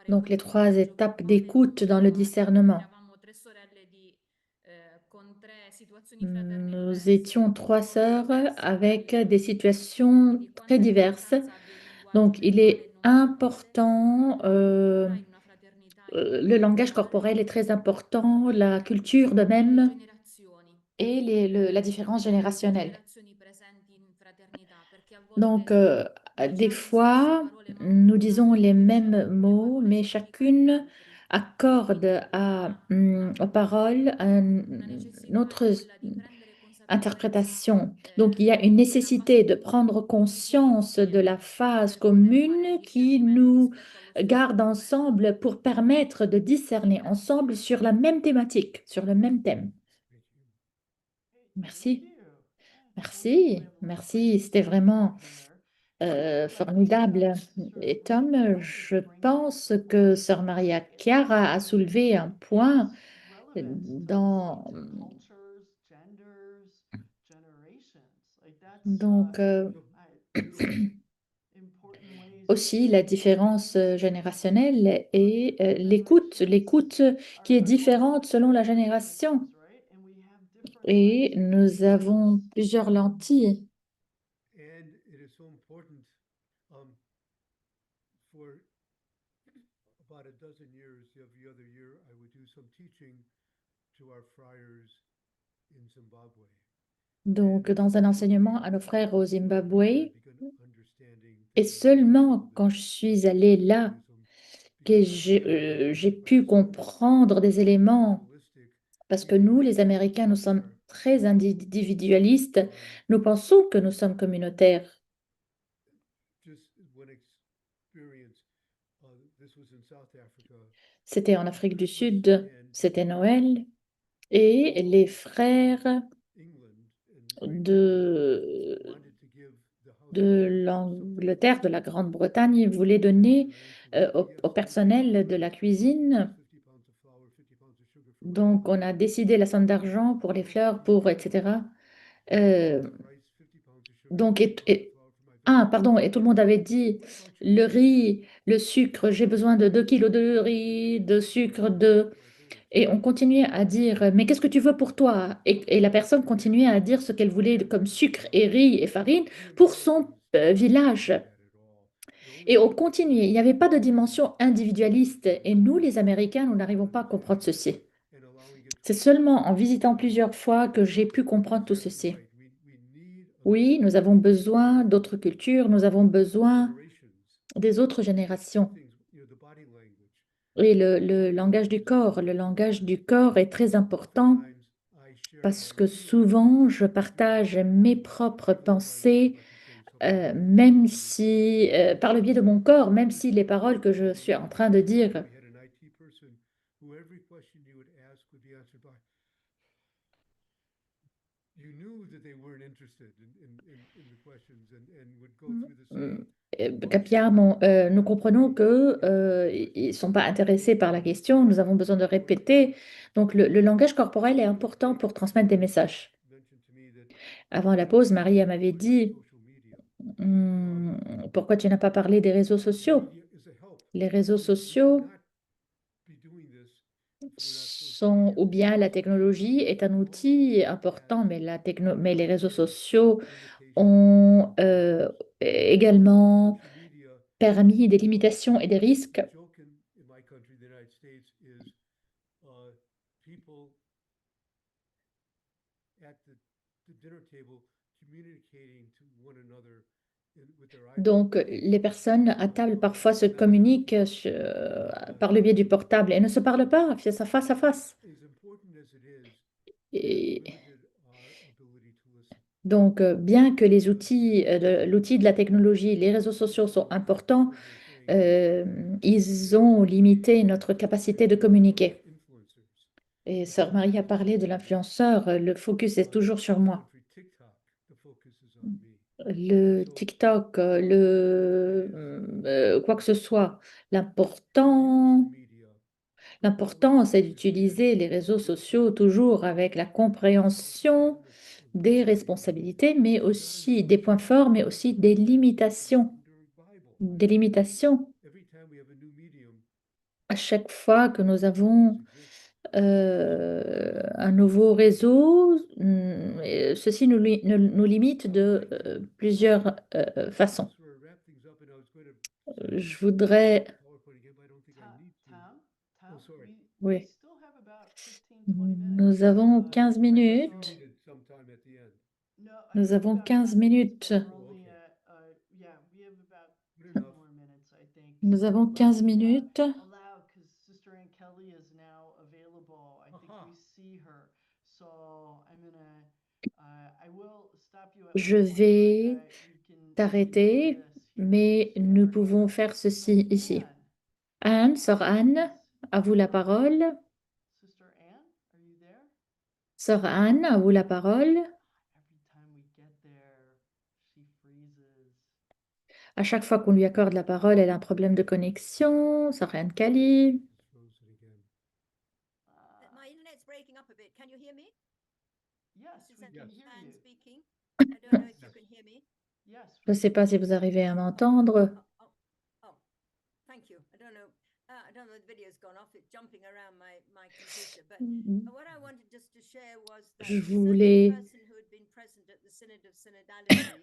Donc, les 3 étapes d'écoute dans le discernement. Nous étions 3 sœurs avec des situations très diverses. Donc, il est important, le langage corporel est très important, la culture de même et la différence générationnelle. Donc, des fois, nous disons les mêmes mots, mais chacune accorde aux paroles une autre interprétation. Donc, il y a une nécessité de prendre conscience de la phase commune qui nous garde ensemble pour permettre de discerner ensemble sur la même thématique, sur le même thème. Merci. Merci, merci, c'était vraiment formidable. Et Tom, je pense que Sœur Maria Chiara a soulevé un point dans... Donc, aussi la différence générationnelle et l'écoute qui est différente selon la génération. Et nous avons plusieurs lentilles. And it is so important. For about a dozen years, every other year, I would do some teaching to our friars in Zimbabwe. Donc, dans un enseignement à nos frères au Zimbabwe, I began understanding et seulement quand je suis allée là, que j'ai pu comprendre des éléments, parce que nous, les Américains, nous sommes très individualistes, nous pensons que nous sommes communautaires. just one experience. This was in South Africa. C'était en Afrique du Sud, c'était Noël, et les frères England and de, wanted to give the house de l'Angleterre, de la Grande-Bretagne, voulaient donner au personnel de la cuisine. 50 pounds of flour, 50 pounds of sugar for Donc, on a décidé la somme d'argent pour les fleurs, pour etc. Euh, rice, 50 pounds of sugar, donc, 50 pounds of flour for my pardon, et tout le monde avait dit le riz, le sucre, j'ai besoin de 2 kilos de riz, de sucre, de... Et on continuait à dire, mais qu'est-ce que tu veux pour toi? Et la personne continuait à dire ce qu'elle voulait comme sucre et riz et farine pour son village. Et on continuait. Il n'y avait pas de dimension individualiste. Et nous, les Américains, nous n'arrivons pas à comprendre ceci. C'est seulement en visitant plusieurs fois que j'ai pu comprendre tout ceci. Oui, nous avons besoin d'autres cultures, nous avons besoin des autres générations. Et le langage du corps, est très important parce que souvent, je partage mes propres pensées, même si, par le biais de mon corps, même si les paroles que je suis en train de dire capiamo, nous comprenons que ils ne sont pas intéressés par la question, nous avons besoin de répéter. Donc le langage corporel est important pour transmettre des messages. Avant la pause, Maria m'avait dit, pourquoi tu n'as pas parlé des réseaux sociaux? Les réseaux sociaux sont, ou bien la technologie est un outil important, mais les réseaux sociaux ont également permis des limitations et des risques. Donc, les personnes à table parfois se communiquent par le biais du portable et ne se parlent pas face à face. Et donc, bien que l'outil de la technologie, les réseaux sociaux sont importants, ils ont limité notre capacité de communiquer. Et Sœur Marie a parlé de l'influenceur, le focus est toujours sur moi. le TikTok, quoi que ce soit. L'important, l'important, c'est d'utiliser les réseaux sociaux toujours avec la compréhension des responsabilités, mais aussi des points forts, mais aussi des limitations. Des limitations. À chaque fois que nous avons un nouveau réseau, ceci nous limite de plusieurs façons. Je voudrais, Tom, we oui, still have about 15, 20 minutes. nous avons 15 I just minutes. don't. No, Nous we've avons got 15 5 minutes, minutes. but we're only at, yeah, we have about 10 more minutes, I think. Nous So avons let 15 me minutes. allow, because Sister Ann Kelly is now available. I think we see her. So I'm gonna, I will stop you at Je one point, but vais we can do t'arrêter, this here. mais nous pouvons faire ceci So ici. Anne, sœur Anne, à vous la parole. Sister Ann, are you there? Sœur Anne, à vous la parole. Every time we get there, she freezes. À chaque fois qu'on lui accorde la parole, elle a un problème de connexion. Sœur Anne Kali. My internet's breaking up a bit. Can you hear me? Yes, This we is can hear Anne you. speaking. I don't know if you can hear me. Yes, Je ne we sais can pas si hear vous you. arrivez à m'entendre. Oh, thank you. I don't know. I don't know. The video's gone off. It's jumping around my computer. But what I wanted just to share was that Je a certain voulais person who had been present at the Synod of Synodality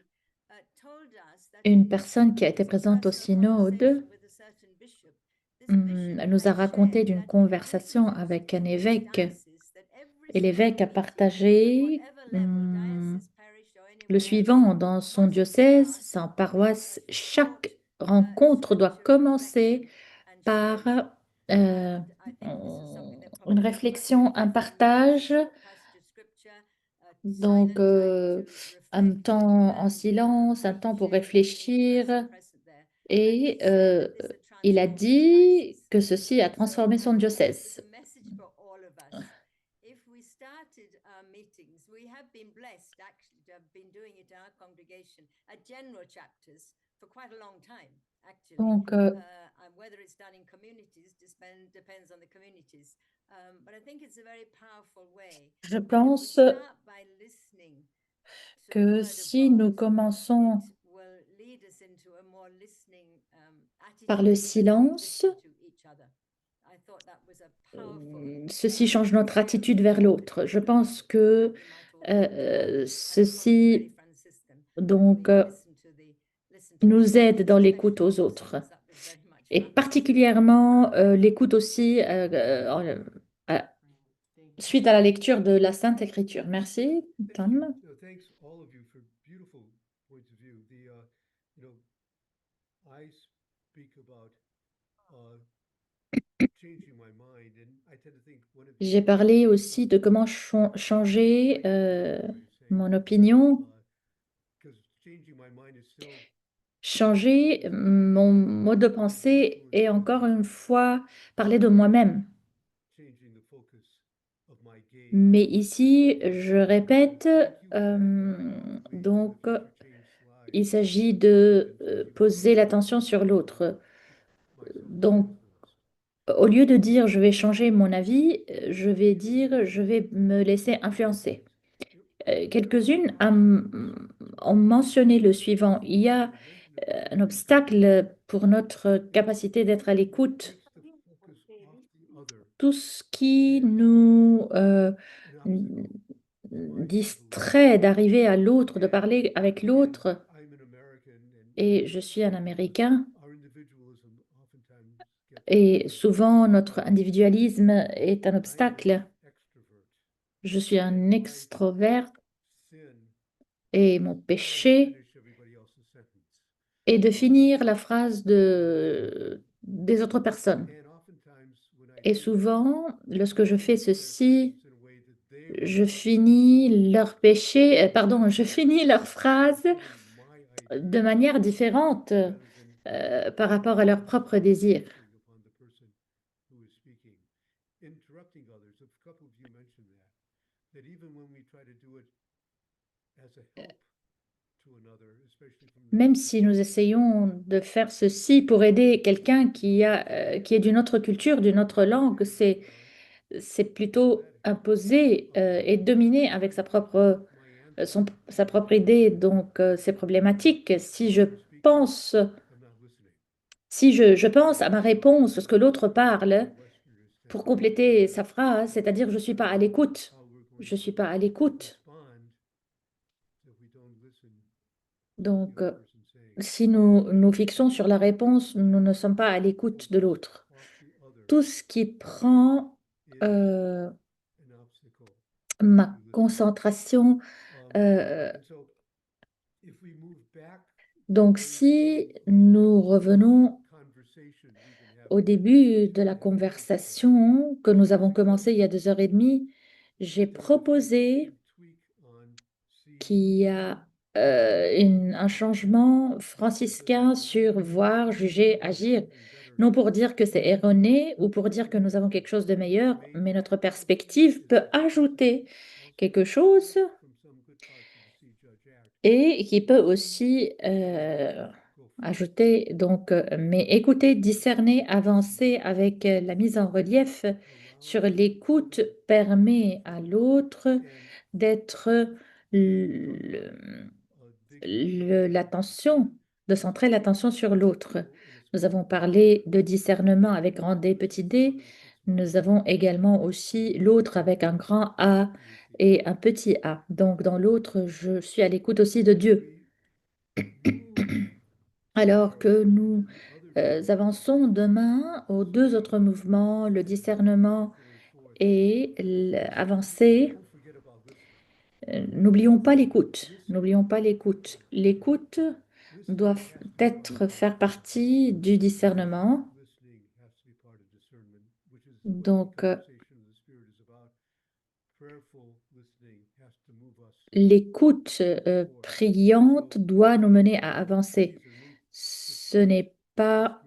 told us that une in personne qui a été his présente au personal synode. conversation with a certain bishop, this bishop Elle nous a had raconté shared d'une that in every conversation diocese, avec un in his évêque. diocese, that every Et single l'évêque a meeting at partagé whatever level, diocese, parish or le anywhere else, suivant dans son must diocèse, start sa with paroisse. a short Chaque rencontre doit scripture commencer reflection and par sharing. euh, And I think this is something that une probably every réflexion, un diocese can use, a partage, short passage of scripture, donc silent time to un reflect, temps en and silence, un temps pour sharing with each person réfléchir. present there. And Et he said that this had il a transformed his dit diocese. que ceci a So transformé I son think this is diocèse. a message for all of us. If we started our meetings, we have been blessed actually to have been doing it in our congregation at general chapters for quite a long time, actually. Donc, And whether it's done in communities depends on the communities. But I think it's a very powerful way. je And if we pense start by listening to the que word of si nous God, commençons it will lead us into a more listening par le attitude as we silence, listen to each other. I thought that was a powerful ceci change notre way of attitude vers l'autre. Je pense que that we might all do more. And it's probably very ceci Franciscan donc when we listen to each nous other, aide dans l'écoute especially aux in autres Brussels. That was very much et Franciscan. particulièrement l'écoute aussi Thank you. suite à la lecture de la Sainte Écriture. Merci, Tom. No, thanks all of you for beautiful points of view. I speak about changing my mind, and I tend to think one of the J'ai parlé aussi de comment changer mon opinion, because changing my mind is still changer mon mode de pensée et encore une fois parler de moi-même. changing the focus of my gaze. Mais ici, je répète, donc il s'agit de poser l'attention sur l'autre. Donc, au lieu de dire je vais changer mon avis, je vais dire je vais me laisser influencer. Quelques-unes ont mentionné le suivant. Il y a un obstacle pour notre capacité d'être à l'écoute. Tout ce qui nous distrait d'arriver à l'autre, de parler avec l'autre. Et je suis un Américain. Et souvent, notre individualisme est un obstacle. Je suis un extrovert et mon péché est de finir la phrase des autres personnes. Et souvent, lorsque je fais ceci, je finis leur péché, pardon, je finis leur phrase de manière différente par rapport à leurs propres désirs. Interrupting others. A couple of you mentioned that even when we try to do it as a help Même si nous essayons de faire ceci pour aider quelqu'un qui est d'une autre culture, d'une autre langue, c'est plutôt imposé et dominé avec sa propre idée. Donc, c'est problématique. Pense, si je pense à ma réponse, ce que l'autre parle, pour compléter sa phrase, c'est-à-dire je ne suis pas à l'écoute. Je ne suis pas à l'écoute. Donc, si nous nous fixons sur la réponse, nous ne sommes pas à l'écoute de l'autre. Tout ce qui prend ma concentration. Donc, si nous revenons au début de la conversation que nous avons commencée il y a 2 heures et demie, j'ai proposé qu'il y a un changement franciscain sur voir, juger, agir. Non pour dire que c'est erroné ou pour dire que nous avons quelque chose de meilleur, mais notre perspective peut ajouter quelque chose et qui peut aussi ajouter, donc, mais écouter, discerner, avancer avec la mise en relief sur l'écoute permet à l'autre d'être l'attention, de centrer l'attention sur l'autre. Nous avons parlé de discernement avec grand D, petit d. Nous avons également aussi l'autre avec un grand A et un petit a. Donc dans l'autre, je suis à l'écoute aussi de Dieu. Alors que nous avançons demain aux 2 autres mouvements, le discernement et l'avancer, n'oublions pas l'écoute. N'oublions pas l'écoute. L'écoute doit faire partie du discernement. Donc, l'écoute priante doit nous mener à avancer. Ce n'est pas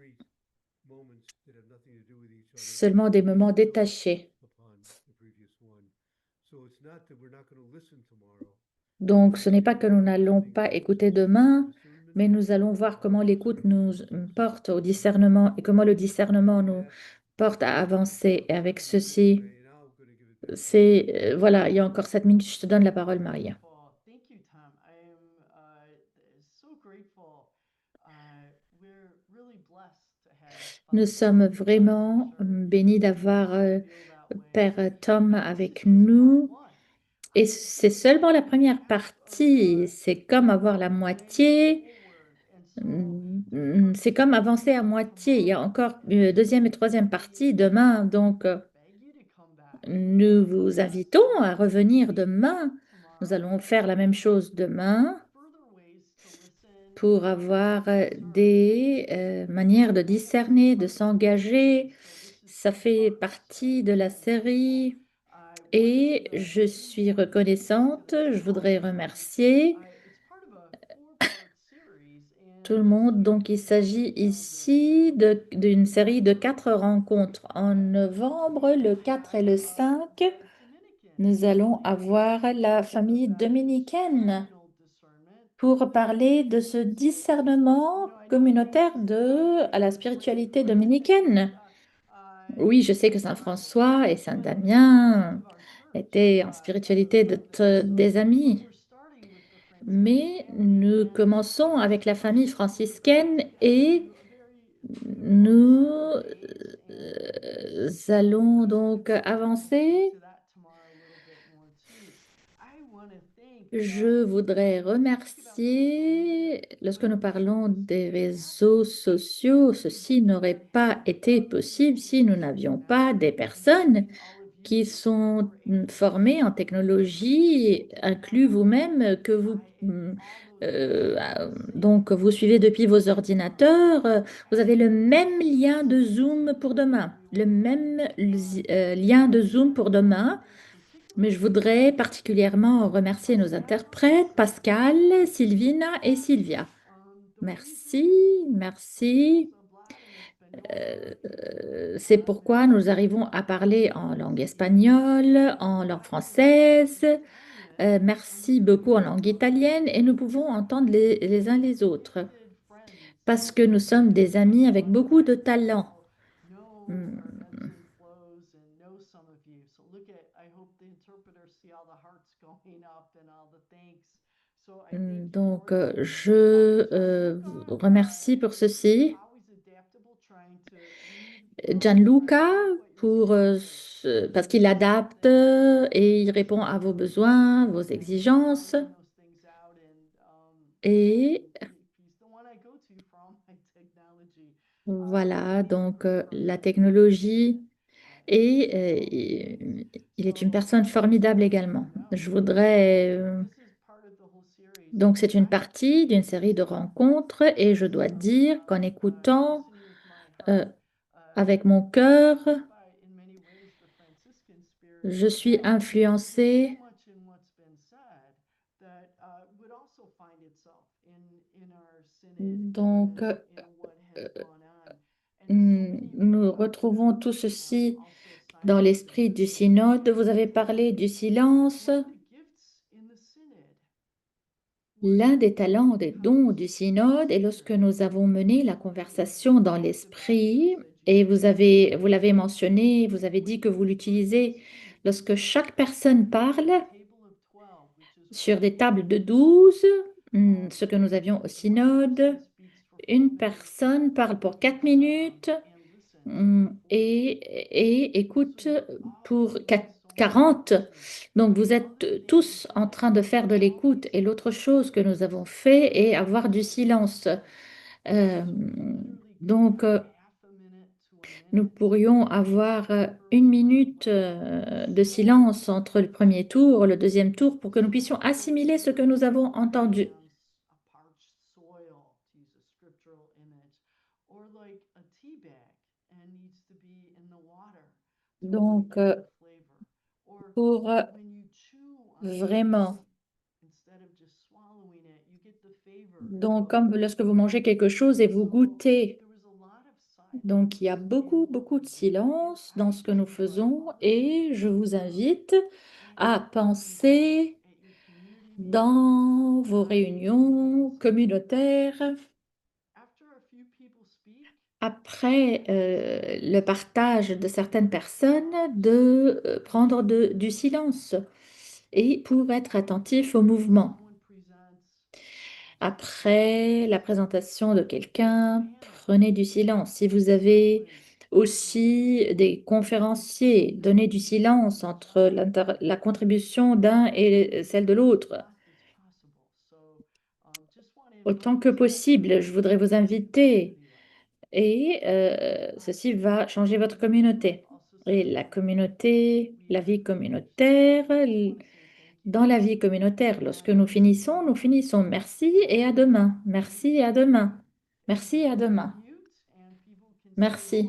seulement des moments détachés. Donc, ce n'est pas que nous n'allons pas écouter demain, mais nous allons voir comment l'écoute nous porte au discernement et comment le discernement nous porte à avancer. Et avec ceci, voilà, il y a encore 7 minutes, je te donne la parole, Maria. Thank you, Tom. I am so grateful. We're really blessed to have Nous sommes vraiment bénis d'avoir Père Tom avec nous. Et c'est seulement la première partie. C'est comme avoir la moitié. C'est comme avancer à moitié. Il y a encore une deuxième et troisième partie demain. Donc, nous vous invitons à revenir demain. Nous allons faire la même chose demain pour avoir des manières de discerner, de s'engager. Ça fait partie de la série et je suis reconnaissante. Je voudrais remercier tout le monde. Donc, il s'agit ici d'une série de 4 rencontres. En novembre, le 4 et le 5, nous allons avoir la famille dominicaine pour parler de ce discernement communautaire à la spiritualité dominicaine. Oui, je sais que Saint François et Saint Damien étaient en spiritualité des amis. Mais nous commençons avec la famille franciscaine et nous allons donc avancer. Je voudrais remercier, lorsque nous parlons des réseaux sociaux, ceci n'aurait pas été possible si nous n'avions pas des personnes qui sont formées en technologie, inclus vous-même, donc vous suivez depuis vos ordinateurs. Vous avez le même lien de Zoom pour demain, le même lien de Zoom pour demain. Mais je voudrais particulièrement remercier nos interprètes, Pascal, Sylvina et Sylvia. Merci, merci. C'est pourquoi nous arrivons à parler en langue espagnole, en langue française, Merci beaucoup en langue italienne et nous pouvons entendre les uns les autres parce que nous sommes des amis avec beaucoup de talent. Hmm. Donc, je vous remercie pour ceci. Gianluca, parce qu'il adapte et il répond à vos besoins, vos exigences. Et voilà, donc la technologie, et il est une personne formidable également. Je voudrais... donc c'est une partie d'une série de rencontres et je dois dire qu'en écoutant avec mon cœur, je suis influencée donc nous retrouvons tout ceci dans l'esprit du synode. Vous avez parlé du silence. L'un des talents, des dons du synode, et lorsque nous avons mené la conversation dans l'esprit, et vous l'avez mentionné, vous avez dit que vous l'utilisez lorsque chaque personne parle sur des tables de 12, ce que nous avions au synode, une personne parle pour 4 minutes et écoute pour 40. Donc, vous êtes tous en train de faire de l'écoute. Et l'autre chose que nous avons fait est avoir du silence. Donc, nous pourrions avoir 1 minute de silence entre le premier tour et le deuxième tour pour que nous puissions assimiler ce que nous avons entendu. Donc, pour vraiment, donc comme lorsque vous mangez quelque chose et vous goûtez, donc il y a beaucoup, beaucoup de silence dans ce que nous faisons et je vous invite à penser dans vos réunions communautaires après le partage de certaines personnes de prendre du silence et pour être attentif au mouvement. Après la présentation de quelqu'un, prenez du silence. Si vous avez aussi des conférenciers, donnez du silence entre la contribution d'un et celle de l'autre. Autant que possible, je voudrais vous inviter et ceci va changer votre communauté. Et la communauté, la vie communautaire, dans la vie communautaire, lorsque nous finissons, nous finissons. Merci et à demain. Merci et à demain. Merci et à demain. Merci.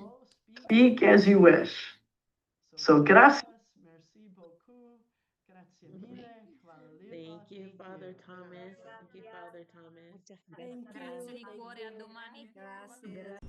Speak as you wish. So, gracias. Thank you, Father Thomas. Thank you, Father Thomas. Grazie di cuore, a domani. Gracias.